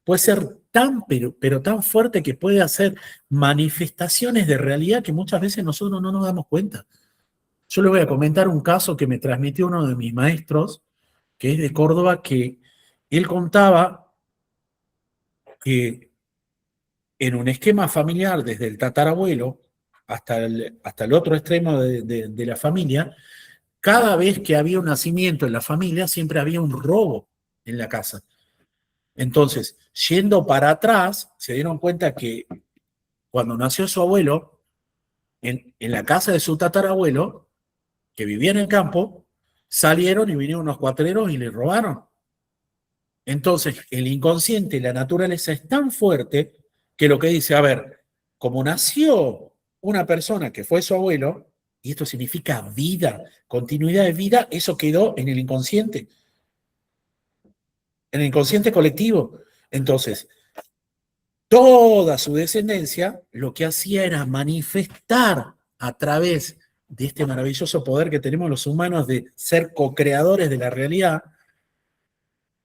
puede ser tan, pero tan fuerte que puede hacer manifestaciones de realidad que muchas veces nosotros no nos damos cuenta. Yo les voy a comentar un caso que me transmitió uno de mis maestros, que es de Córdoba, que él contaba que en un esquema familiar, desde el tatarabuelo hasta el otro extremo de la familia, cada vez que había un nacimiento en la familia, siempre había un robo en la casa. Entonces, yendo para atrás, se dieron cuenta que cuando nació su abuelo, en la casa de su tatarabuelo, que vivía en el campo, salieron y vinieron unos cuatreros y le robaron. Entonces, el inconsciente, la naturaleza es tan fuerte que lo que dice, a ver, como nació una persona que fue su abuelo, y esto significa vida, continuidad de vida, eso quedó en el inconsciente colectivo. Entonces, toda su descendencia lo que hacía era manifestar a través de este maravilloso poder que tenemos los humanos de ser co-creadores de la realidad,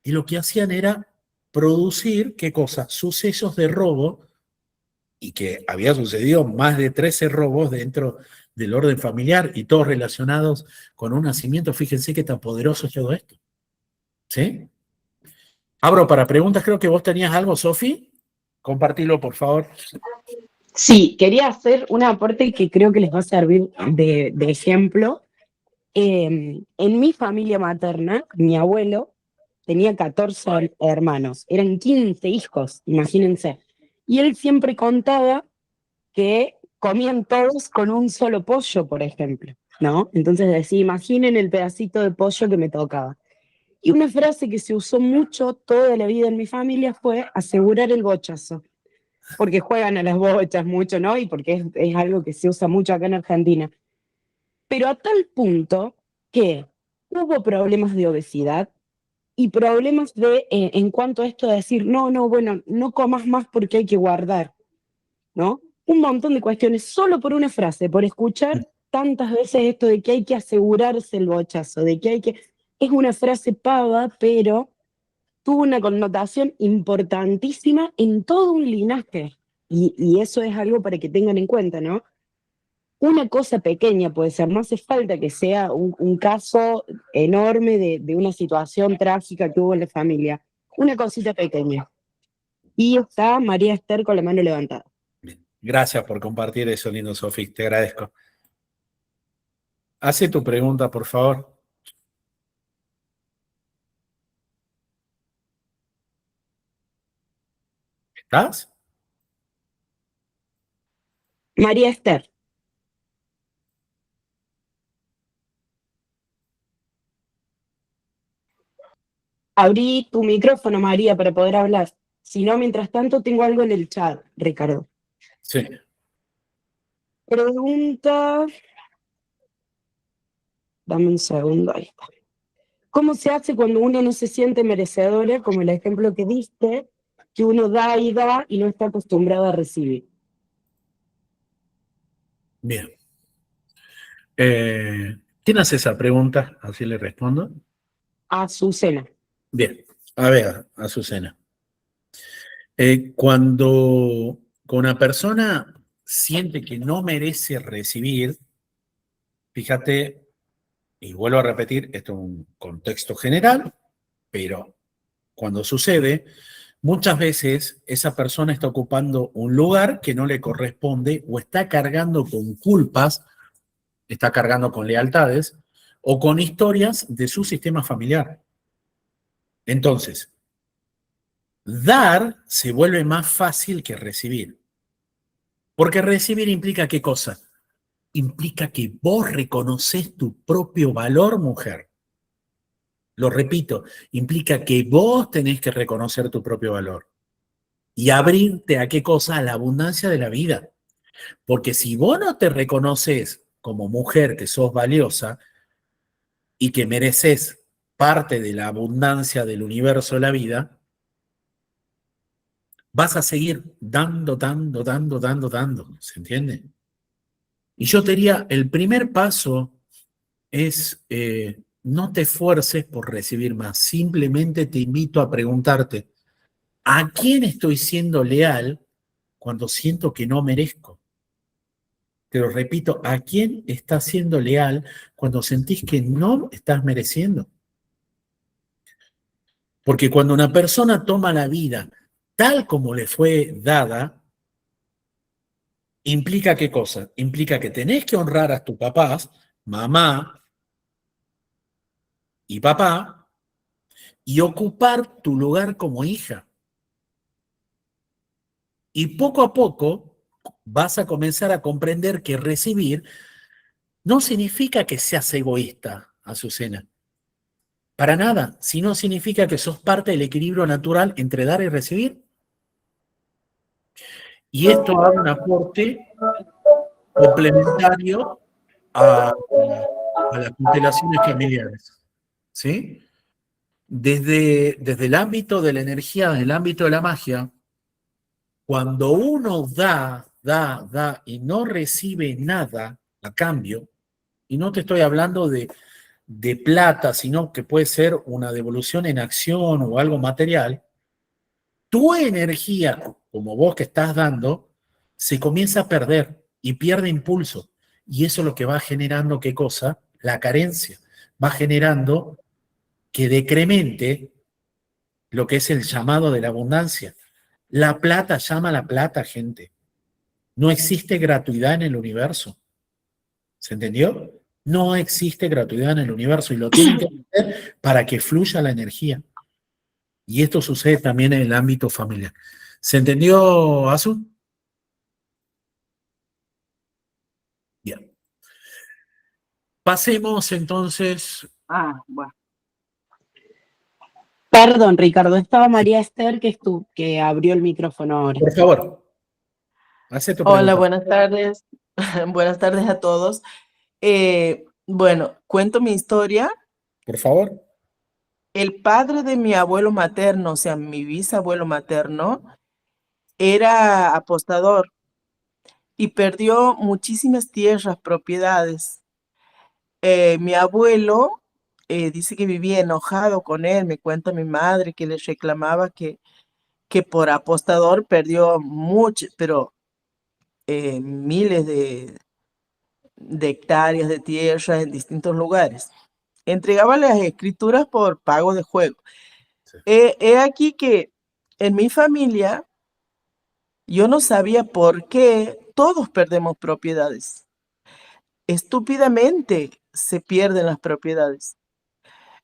y lo que hacían era producir, ¿qué cosa? Sucesos de robo, y que había sucedido más de 13 robos dentro del orden familiar y todos relacionados con un nacimiento. Fíjense qué tan poderoso es todo esto. ¿Sí? Abro para preguntas, creo que vos tenías algo, Sofi. Compartilo, por favor. Sí, quería hacer un aporte que creo que les va a servir de ejemplo. En mi familia materna, mi abuelo tenía 14 hermanos, eran 15 hijos, imagínense. Y él siempre contaba que comían todos con un solo pollo, por ejemplo, ¿no? Entonces decía, imaginen el pedacito de pollo que me tocaba. Y una frase que se usó mucho toda la vida en mi familia fue asegurar el bochazo, porque juegan a las bochas mucho, ¿no? Y porque es algo que se usa mucho acá en Argentina. Pero a tal punto que hubo problemas de obesidad y problemas en cuanto a esto de decir, no, bueno, no comas más porque hay que guardar, ¿no? Un montón de cuestiones solo por una frase, por escuchar tantas veces esto de que hay que asegurarse el bochazo, de que hay que... Es una frase pava, pero tuvo una connotación importantísima en todo un linaje. Y eso es algo para que tengan en cuenta, ¿no? Una cosa pequeña puede ser, no hace falta que sea un caso enorme de una situación trágica que hubo en la familia. Una cosita pequeña. Y está María Esther con la mano levantada. Gracias por compartir eso, lindo Sofi, te agradezco. Hace tu pregunta, por favor. ¿Estás? María Esther. Abrí tu micrófono, María, para poder hablar. Si no, mientras tanto, tengo algo en el chat, Ricardo. Sí. Pregunta. Dame un segundo, ahí está. ¿Cómo se hace cuando uno no se siente merecedora, como el ejemplo que diste, que uno da y no está acostumbrado a recibir? Bien. ¿Quién hace esa pregunta? Así le respondo. Azucena. Bien. A ver, Azucena. Cuando una persona siente que no merece recibir, fíjate, y vuelvo a repetir, esto es un contexto general, pero cuando sucede, muchas veces esa persona está ocupando un lugar que no le corresponde o está cargando con culpas, está cargando con lealtades o con historias de su sistema familiar. Entonces, dar se vuelve más fácil que recibir. Porque recibir implica ¿qué cosa? Implica que vos reconoces tu propio valor, mujer. Lo repito, implica que vos tenés que reconocer tu propio valor y abrirte a qué cosa, a la abundancia de la vida. Porque si vos no te reconoces como mujer que sos valiosa y que mereces parte de la abundancia del universo de la vida, vas a seguir dando, ¿se entiende? Y yo te diría, el primer paso es no te esfuerces por recibir más, simplemente te invito a preguntarte, ¿a quién estoy siendo leal cuando siento que no merezco? Te lo repito, ¿a quién estás siendo leal cuando sentís que no estás mereciendo? Porque cuando una persona toma la vida tal como le fue dada, implica ¿qué cosa? Implica que tenés que honrar a tus papás, mamá y papá, y ocupar tu lugar como hija. Y poco a poco vas a comenzar a comprender que recibir no significa que seas egoísta, Azucena. Para nada, sino significa que sos parte del equilibrio natural entre dar y recibir. Y esto da un aporte complementario a las constelaciones familiares, ¿sí? Desde el ámbito de la energía, desde el ámbito de la magia, cuando uno da y no recibe nada a cambio, y no te estoy hablando de plata, sino que puede ser una devolución en acción o algo material, tu energía, como vos que estás dando, se comienza a perder y pierde impulso. Y eso es lo que va generando, ¿qué cosa? La carencia. Va generando que decremente lo que es el llamado de la abundancia. La plata llama a la plata, gente. No existe gratuidad en el universo. ¿Se entendió? No existe gratuidad en el universo y lo tienen que hacer para que fluya la energía. Y esto sucede también en el ámbito familiar. ¿Se entendió, Azu? Bien. Pasemos entonces. Bueno. Perdón, Ricardo, estaba María Esther que abrió el micrófono ahora. Por favor, hace tu Hola, pregunta. buenas tardes. Buenas tardes a todos. Bueno, cuento mi historia. Por favor. El padre de mi abuelo materno, o sea, mi bisabuelo materno, era apostador y perdió muchísimas tierras, propiedades. Mi abuelo dice que vivía enojado con él, me cuenta mi madre que le reclamaba que por apostador perdió mucho, pero miles de hectáreas de tierra en distintos lugares. Entregaba las escrituras por pago de juego. Sí. He aquí que en mi familia yo no sabía por qué todos perdemos propiedades. Estúpidamente se pierden las propiedades.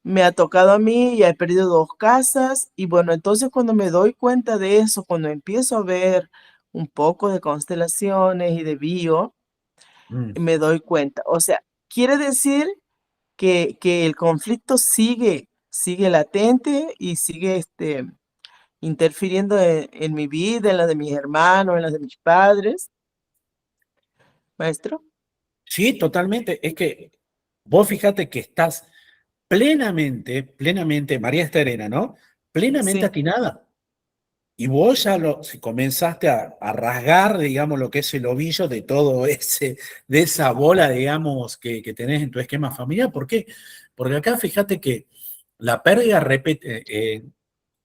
Me ha tocado a mí, ya he perdido 2 casas y bueno, entonces cuando me doy cuenta de eso, cuando empiezo a ver un poco de constelaciones y de bio, me doy cuenta. O sea, quiere decir que el conflicto sigue latente y sigue interfiriendo en mi vida, en la de mis hermanos, en la de mis padres. Maestro. Sí, totalmente. Es que vos fíjate que estás plenamente, María Esterena, ¿no? Plenamente Sí. atinada. Y vos ya si comenzaste a rasgar, digamos, lo que es el ovillo de todo de esa bola, digamos, que tenés en tu esquema familiar. ¿Por qué? Porque acá fíjate que la pérdida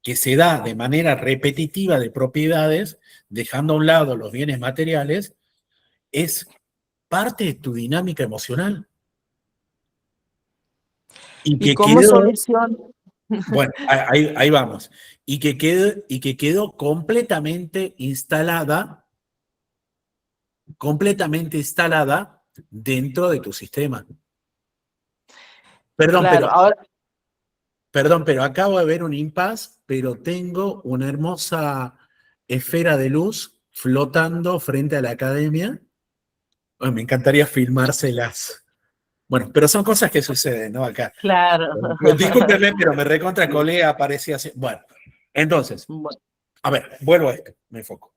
que se da de manera repetitiva de propiedades, dejando a un lado los bienes materiales, es parte de tu dinámica emocional. ¿Y cómo soluciono? Bueno, ahí vamos. Y que quedó completamente instalada dentro de tu sistema. Perdón, Claro, ahora, pero acabo de ver un impasse, pero tengo una hermosa esfera de luz flotando frente a la academia. Bueno, me encantaría filmárselas. Bueno, pero son cosas que suceden, ¿no? Acá. claro. Discúlpeme, pero me recontra colega aparecía así. Bueno, entonces, Bueno, a ver, vuelvo a esto, me enfoco.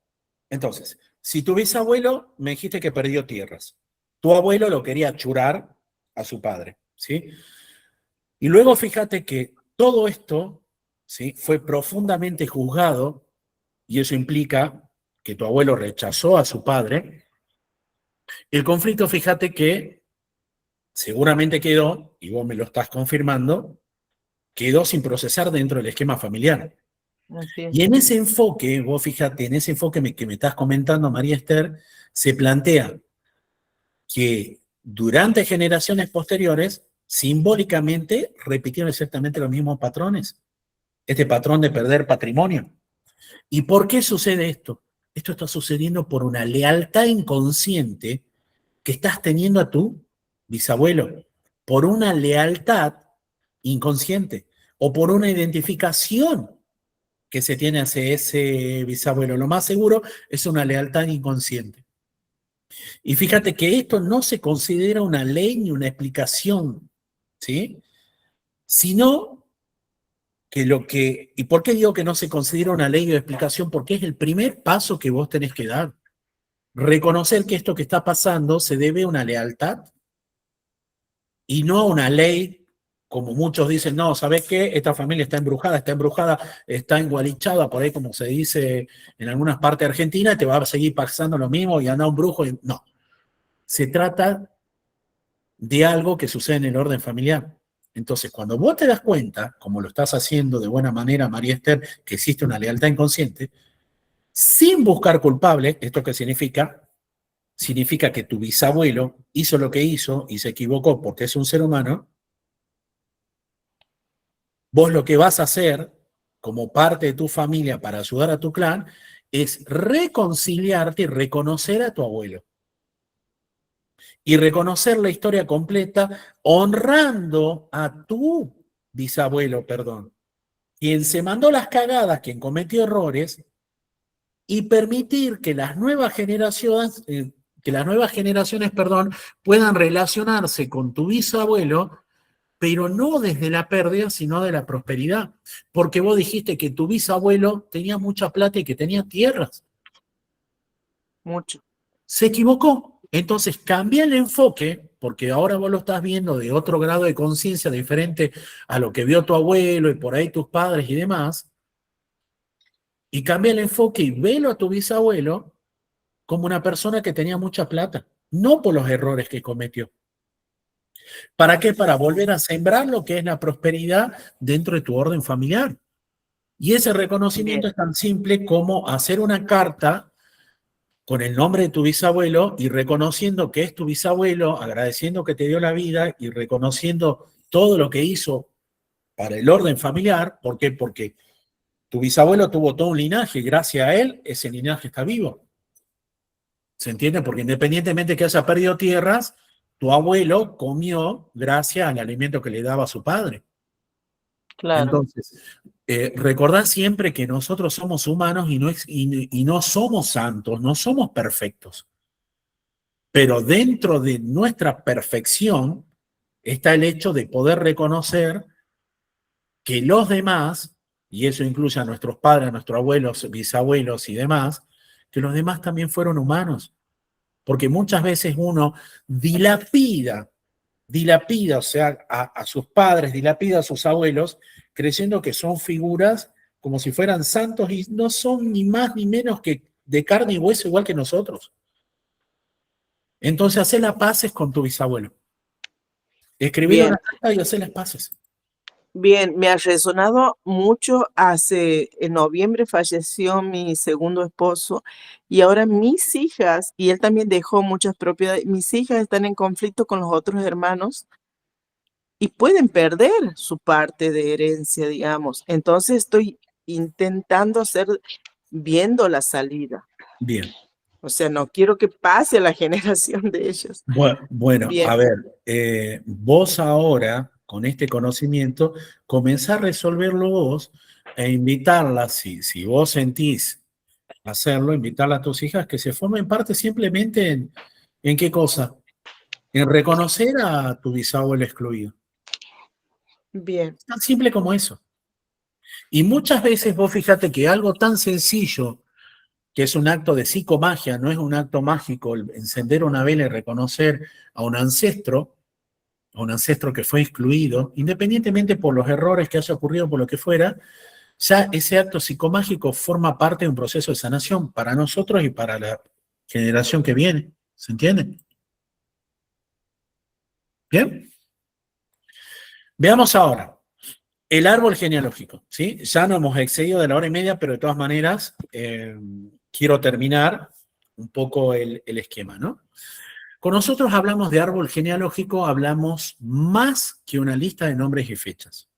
Entonces, si tu bisabuelo me dijiste que perdió tierras, tu abuelo lo quería churar a su padre, ¿sí? Y luego fíjate que todo esto, ¿sí?, fue profundamente juzgado, y eso implica que tu abuelo rechazó a su padre. El conflicto, fíjate que seguramente quedó, y vos me lo estás confirmando, quedó sin procesar dentro del esquema familiar. así es. Y en ese enfoque, vos fíjate, en ese enfoque que me estás comentando, María Esther, se plantea que durante generaciones posteriores, simbólicamente, repitieron exactamente los mismos patrones. Este patrón de perder patrimonio. ¿Y por qué sucede esto? Esto está sucediendo por una lealtad inconsciente que estás teniendo a tu bisabuelo, por una lealtad inconsciente o por una identificación que se tiene hacia ese bisabuelo. Lo más seguro es una lealtad inconsciente. Y fíjate que esto no se considera una ley ni una explicación, ¿sí? sino que ¿y por qué digo que no se considera una ley de explicación? Porque es el primer paso que vos tenés que dar. Reconocer que esto que está pasando se debe a una lealtad y no a una ley, como muchos dicen, no, ¿sabés qué? Esta familia está embrujada, está engualichada, por ahí como se dice en algunas partes de Argentina, y te va a seguir pasando lo mismo y anda un brujo. No, se trata de algo que sucede en el orden familiar. Entonces, cuando vos te das cuenta, como lo estás haciendo de buena manera, María Esther, que existe una lealtad inconsciente, sin buscar culpable, ¿esto qué significa? Significa que tu bisabuelo hizo lo que hizo y se equivocó porque es un ser humano. Vos lo que vas a hacer como parte de tu familia para ayudar a tu clan es reconciliarte y reconocer a tu abuelo. Y reconocer la historia completa honrando a tu bisabuelo, perdón, quien se mandó las cagadas, quien cometió errores, y permitir que las nuevas generaciones, perdón, puedan relacionarse con tu bisabuelo, pero no desde la pérdida, sino de la prosperidad. Porque vos dijiste que tu bisabuelo tenía mucha plata y que tenía tierras. Mucho. Se equivocó. Entonces cambia el enfoque, porque ahora vos lo estás viendo de otro grado de conciencia diferente a lo que vio tu abuelo y por ahí tus padres y demás, y cambia el enfoque y velo a tu bisabuelo como una persona que tenía mucha plata, no por los errores que cometió. ¿Para qué? Para volver a sembrar lo que es la prosperidad dentro de tu orden familiar. Y ese reconocimiento Bien. es tan simple como hacer una carta con el nombre de tu bisabuelo y reconociendo que es tu bisabuelo, agradeciendo que te dio la vida y reconociendo todo lo que hizo para el orden familiar. ¿Por qué? Porque tu bisabuelo tuvo todo un linaje y gracias a él ese linaje está vivo. ¿Se entiende? Porque independientemente que haya perdido tierras, tu abuelo comió gracias al alimento que le daba su padre. Claro. Entonces, recordad siempre que nosotros somos humanos y no somos santos, no somos perfectos. Pero dentro de nuestra perfección está el hecho de poder reconocer que los demás, y eso incluye a nuestros padres, a nuestros abuelos, bisabuelos y demás, que los demás también fueron humanos. Porque muchas veces uno dilapida, o sea, a sus padres, dilapida a sus abuelos, creyendo que son figuras como si fueran santos y no son ni más ni menos que de carne y hueso igual que nosotros. Entonces, hacé las paces con tu bisabuelo. Escribir una carta y hacer las paces. Bien, me ha resonado mucho. En noviembre falleció mi segundo esposo y ahora mis hijas, y él también dejó muchas propiedades, mis hijas están en conflicto con los otros hermanos y pueden perder su parte de herencia, digamos. Entonces estoy intentando viendo la salida. Bien. O sea, no quiero que pase a la generación de ellos. Bueno, Bien. a ver, vos ahora, con este conocimiento, comenzá a resolverlo vos e invitarlas, si vos sentís hacerlo, invitarla a tus hijas que se formen parte simplemente ¿en qué cosa? En reconocer a tu bisabuelo excluido. Bien. Tan simple como eso. Y muchas veces vos fíjate que algo tan sencillo, que es un acto de psicomagia, no es un acto mágico, el encender una vela y reconocer a un ancestro que fue excluido, independientemente por los errores que haya ocurrido, por lo que fuera, ya ese acto psicomágico forma parte de un proceso de sanación para nosotros y para la generación que viene. ¿Se entiende? ¿Bien? Veamos ahora el árbol genealógico, ¿sí? Ya no hemos excedido de la hora y media, pero de todas maneras quiero terminar un poco el esquema, ¿no? Con nosotros hablamos de árbol genealógico, hablamos más que una lista de nombres y fechas,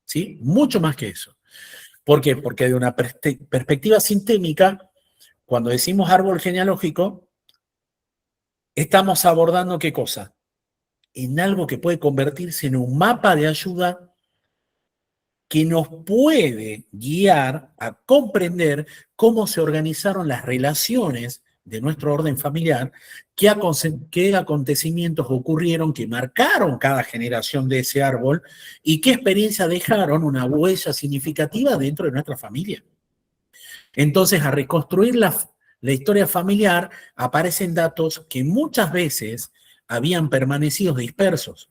¿sí? Mucho más que eso. ¿Por qué? Porque de una perspectiva sistémica, cuando decimos árbol genealógico, estamos abordando ¿qué cosa? En algo que puede convertirse en un mapa de ayuda que nos puede guiar a comprender cómo se organizaron las relaciones de nuestro orden familiar, qué acontecimientos ocurrieron que marcaron cada generación de ese árbol y qué experiencias dejaron una huella significativa dentro de nuestra familia. Entonces, a reconstruir la historia familiar, aparecen datos que muchas veces habían permanecido dispersos.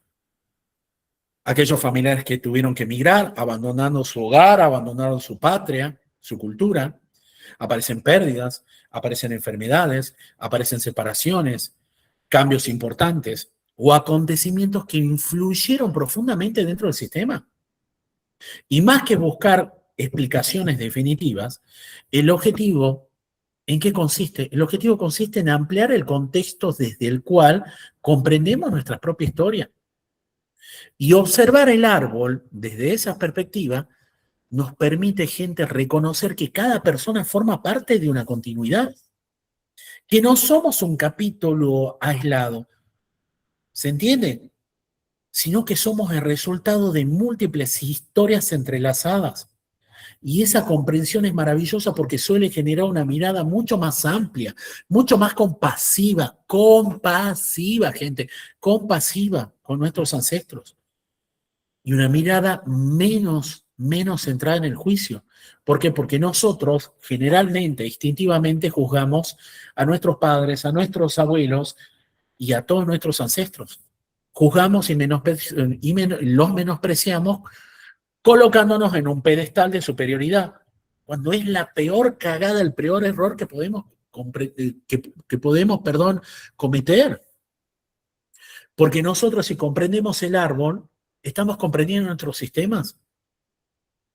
Aquellos familiares que tuvieron que emigrar, abandonando su hogar, abandonando su patria, su cultura. Aparecen pérdidas, aparecen enfermedades, aparecen separaciones, cambios importantes o acontecimientos que influyeron profundamente dentro del sistema. Y más que buscar explicaciones definitivas, el objetivo, ¿en qué consiste? El objetivo consiste en ampliar el contexto desde el cual comprendemos nuestra propia historia. Y observar el árbol desde esa perspectiva nos permite, gente, reconocer que cada persona forma parte de una continuidad, que no somos un capítulo aislado, ¿se entiende? Sino que somos el resultado de múltiples historias entrelazadas. Y esa comprensión es maravillosa porque suele generar una mirada mucho más amplia, mucho más compasiva, gente, compasiva con nuestros ancestros. Y una mirada menos centrada en el juicio. ¿Por qué? Porque nosotros generalmente, instintivamente, juzgamos a nuestros padres, a nuestros abuelos y a todos nuestros ancestros. Juzgamos y los menospreciamos colocándonos en un pedestal de superioridad, cuando es la peor cagada, el peor error que podemos cometer. Porque nosotros, si comprendemos el árbol, estamos comprendiendo nuestros sistemas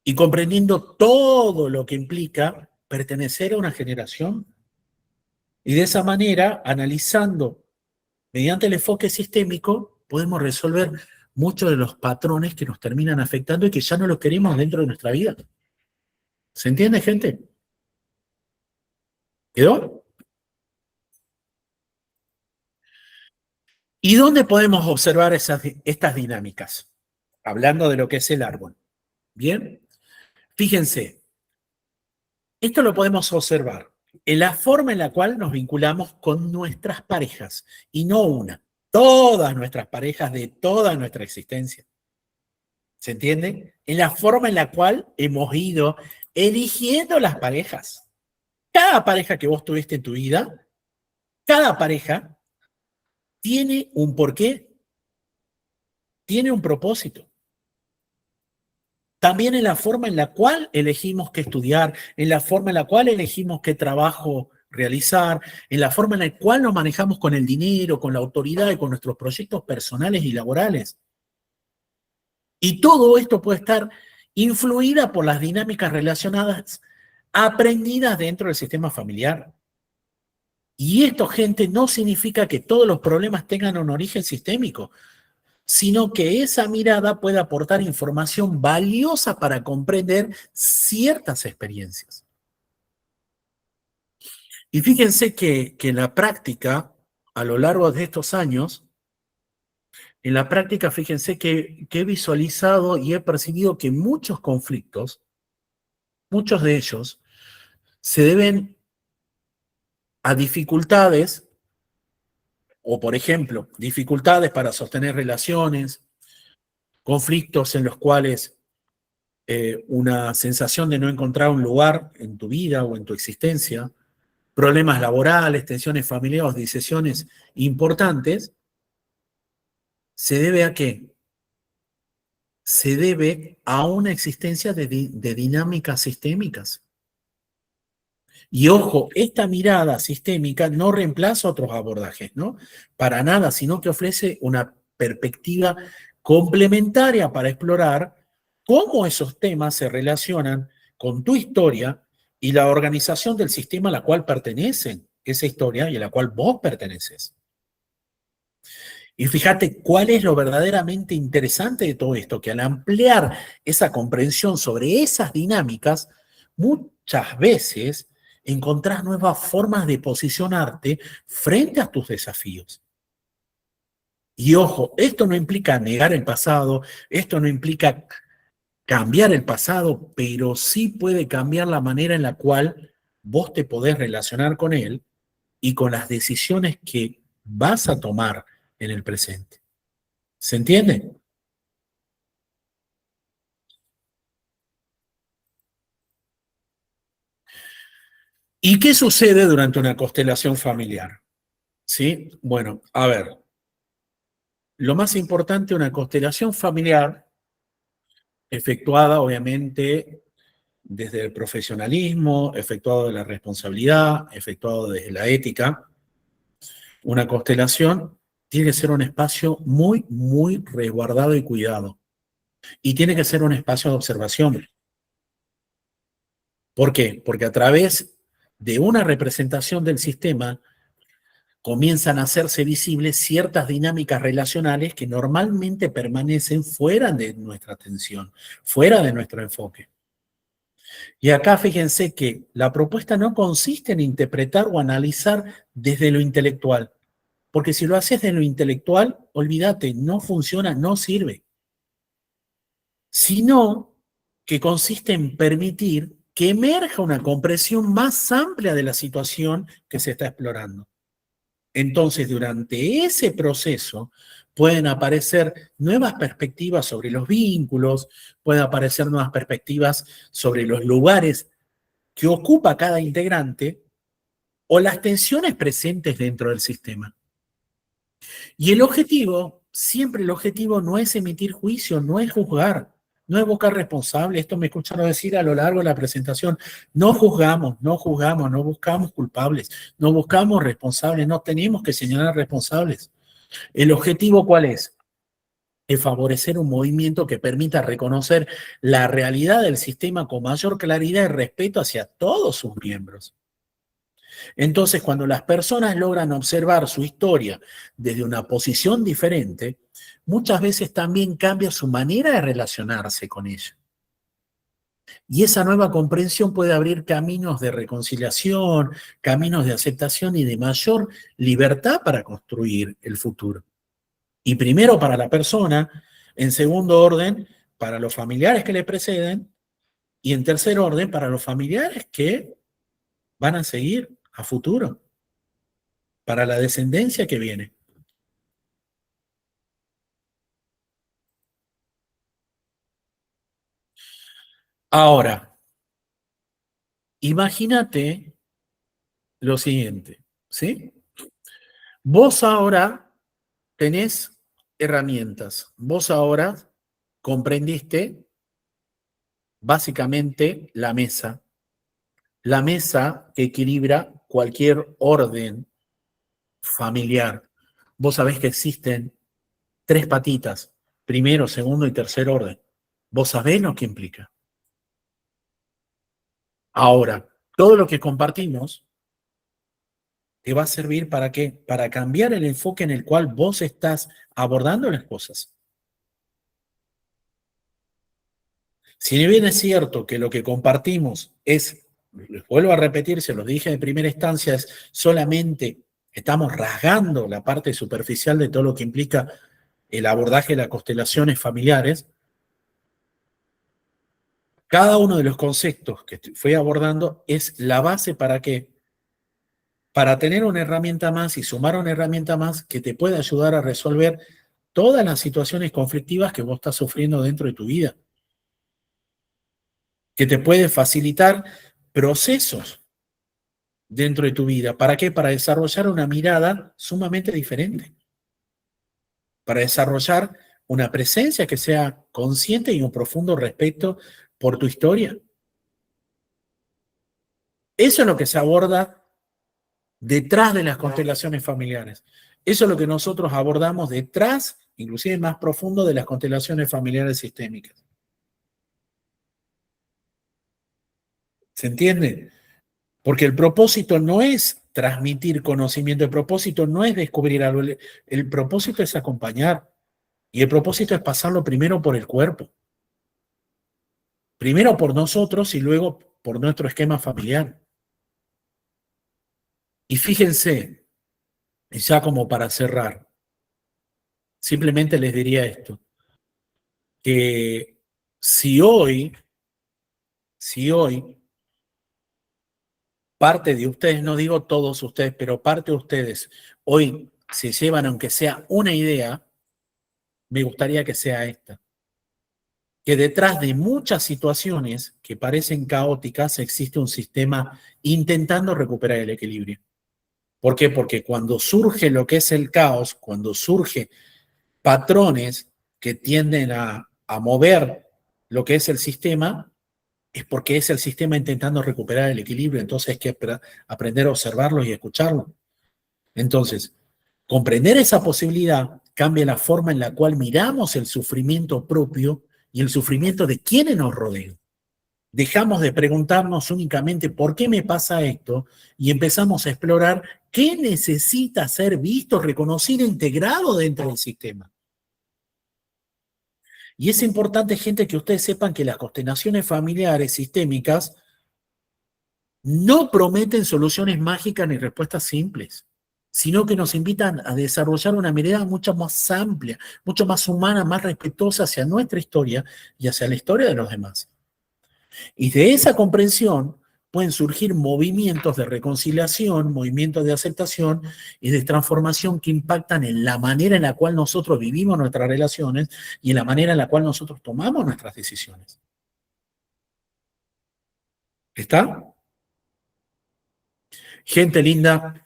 y comprendiendo todo lo que implica pertenecer a una generación. Y de esa manera, analizando mediante el enfoque sistémico, podemos resolver muchos de los patrones que nos terminan afectando y que ya no los queremos dentro de nuestra vida. ¿Se entiende, gente? ¿Quedó? ¿Y dónde podemos observar estas dinámicas? Hablando de lo que es el árbol. Bien, fíjense, esto lo podemos observar en la forma en la cual nos vinculamos con nuestras parejas, y no una, todas nuestras parejas de toda nuestra existencia. ¿Se entiende? En la forma en la cual hemos ido eligiendo las parejas. Cada pareja que vos tuviste en tu vida, cada pareja tiene un porqué, tiene un propósito. También en la forma en la cual elegimos qué estudiar, en la forma en la cual elegimos qué trabajo realizar, en la forma en la cual nos manejamos con el dinero, con la autoridad y con nuestros proyectos personales y laborales. Y todo esto puede estar influida por las dinámicas relacionadas aprendidas dentro del sistema familiar. Y esto, gente, no significa que todos los problemas tengan un origen sistémico, sino que esa mirada puede aportar información valiosa para comprender ciertas experiencias. Y fíjense que en la práctica, a lo largo de estos años, en la práctica, fíjense que he visualizado y he percibido que muchos conflictos, muchos de ellos, se deben a dificultades, o por ejemplo, dificultades para sostener relaciones, conflictos en los cuales una sensación de no encontrar un lugar en tu vida o en tu existencia, problemas laborales, tensiones familiares, decisiones importantes, ¿se debe a qué? Se debe a una existencia de dinámicas sistémicas. Y ojo, esta mirada sistémica no reemplaza otros abordajes, ¿no? Para nada, sino que ofrece una perspectiva complementaria para explorar cómo esos temas se relacionan con tu historia y la organización del sistema a la cual pertenecen esa historia y a la cual vos perteneces. Y fíjate cuál es lo verdaderamente interesante de todo esto, que al ampliar esa comprensión sobre esas dinámicas, muchas veces encontrás nuevas formas de posicionarte frente a tus desafíos. Y ojo, esto no implica negar el pasado, esto no implica cambiar el pasado, pero sí puede cambiar la manera en la cual vos te podés relacionar con él y con las decisiones que vas a tomar en el presente. ¿Se entiende? ¿Y qué sucede durante una constelación familiar? ¿Sí? Bueno, a ver, lo más importante, una constelación familiar, efectuada obviamente desde el profesionalismo, efectuado de la responsabilidad, efectuado desde la ética, una constelación tiene que ser un espacio muy, muy resguardado y cuidado. Y tiene que ser un espacio de observación. ¿Por qué? Porque a través de una representación del sistema comienzan a hacerse visibles ciertas dinámicas relacionales que normalmente permanecen fuera de nuestra atención, fuera de nuestro enfoque. Y acá fíjense que la propuesta no consiste en interpretar o analizar desde lo intelectual, porque si lo haces desde lo intelectual, olvídate, no funciona, no sirve. Sino que consiste en permitir que emerja una comprensión más amplia de la situación que se está explorando. Entonces, durante ese proceso pueden aparecer nuevas perspectivas sobre los vínculos, pueden aparecer nuevas perspectivas sobre los lugares que ocupa cada integrante o las tensiones presentes dentro del sistema. Y el objetivo, siempre el objetivo no es emitir juicio, no es juzgar, no es buscar responsables. Esto me escucharon decir a lo largo de la presentación. No juzgamos, no juzgamos, no buscamos culpables, no buscamos responsables, no tenemos que señalar responsables. ¿El objetivo cuál es? Es favorecer un movimiento que permita reconocer la realidad del sistema con mayor claridad y respeto hacia todos sus miembros. Entonces, cuando las personas logran observar su historia desde una posición diferente, muchas veces también cambia su manera de relacionarse con ella. Y esa nueva comprensión puede abrir caminos de reconciliación, caminos de aceptación y de mayor libertad para construir el futuro. Y primero para la persona, en segundo orden para los familiares que le preceden y en tercer orden para los familiares que van a seguir a futuro, para la descendencia que viene. Ahora, imagínate lo siguiente, ¿sí? Vos ahora tenés herramientas, vos ahora comprendiste básicamente la mesa que equilibra cualquier orden familiar. Vos sabés que existen 3 patitas, primero, segundo y tercer orden. Vos sabés lo que implica. Ahora, todo lo que compartimos te va a servir ¿para qué? Para cambiar el enfoque en el cual vos estás abordando las cosas. Si bien es cierto que lo que compartimos es, les vuelvo a repetir, se los dije en primera instancia, es solamente estamos rasgando la parte superficial de todo lo que implica el abordaje de las constelaciones familiares, cada uno de los conceptos que fui abordando es la base para qué, para tener una herramienta más y sumar una herramienta más que te pueda ayudar a resolver todas las situaciones conflictivas que vos estás sufriendo dentro de tu vida, que te puede facilitar procesos dentro de tu vida. ¿Para qué? Para desarrollar una mirada sumamente diferente, para desarrollar una presencia que sea consciente y un profundo respeto por tu historia. Eso es lo que se aborda detrás de las constelaciones familiares. Eso es lo que nosotros abordamos detrás, inclusive más profundo, de las constelaciones familiares sistémicas. ¿Se entiende? Porque el propósito no es transmitir conocimiento, el propósito no es descubrir algo, el propósito es acompañar. Y el propósito es pasarlo primero por el cuerpo. Primero por nosotros y luego por nuestro esquema familiar. Y fíjense, ya como para cerrar, simplemente les diría esto, que si hoy parte de ustedes, no digo todos ustedes, pero parte de ustedes, hoy se llevan, aunque sea una idea, me gustaría que sea esta. Que detrás de muchas situaciones que parecen caóticas existe un sistema intentando recuperar el equilibrio. ¿Por qué? Porque cuando surge lo que es el caos, cuando surge patrones que tienden a mover lo que es el sistema, es porque es el sistema intentando recuperar el equilibrio. Entonces hay que aprender a observarlo y escucharlo. Entonces, comprender esa posibilidad cambia la forma en la cual miramos el sufrimiento propio y el sufrimiento de quienes nos rodean. Dejamos de preguntarnos únicamente por qué me pasa esto y empezamos a explorar qué necesita ser visto, reconocido, integrado dentro del sistema. Y es importante, gente, que ustedes sepan que las constelaciones familiares sistémicas no prometen soluciones mágicas ni respuestas simples, sino que nos invitan a desarrollar una mirada mucho más amplia, mucho más humana, más respetuosa hacia nuestra historia y hacia la historia de los demás. Y de esa comprensión pueden surgir movimientos de reconciliación, movimientos de aceptación y de transformación que impactan en la manera en la cual nosotros vivimos nuestras relaciones y en la manera en la cual nosotros tomamos nuestras decisiones. ¿Está? Gente linda,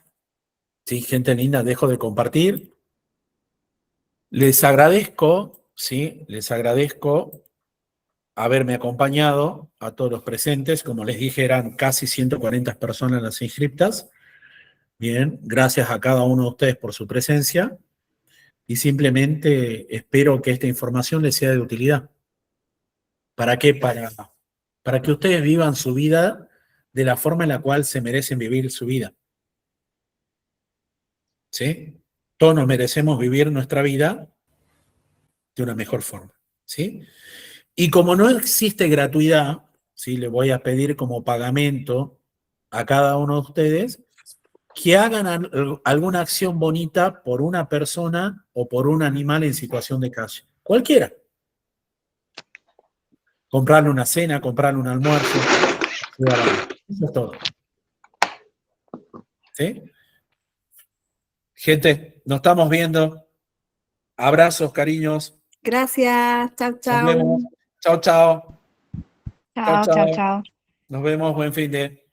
sí, gente linda, dejo de compartir. Les agradezco, sí, les agradezco haberme acompañado a todos los presentes. Como les dije, eran casi 140 personas las inscriptas. Bien, gracias a cada uno de ustedes por su presencia y simplemente espero que esta información les sea de utilidad. ¿Para qué? Para que ustedes vivan su vida de la forma en la cual se merecen vivir su vida. ¿Sí? Todos nos merecemos vivir nuestra vida de una mejor forma. ¿Sí? Y como no existe gratuidad, ¿sí? Le voy a pedir como pagamento a cada uno de ustedes que hagan alguna acción bonita por una persona o por un animal en situación de calle. Cualquiera. Comprarle una cena, comprarle un almuerzo. Eso es todo. ¿Sí? Gente, nos estamos viendo. Abrazos, cariños. Gracias, chao, Nos chao. vemos. Chao, chao. Chao, chao, chao. Nos vemos. Buen fin de.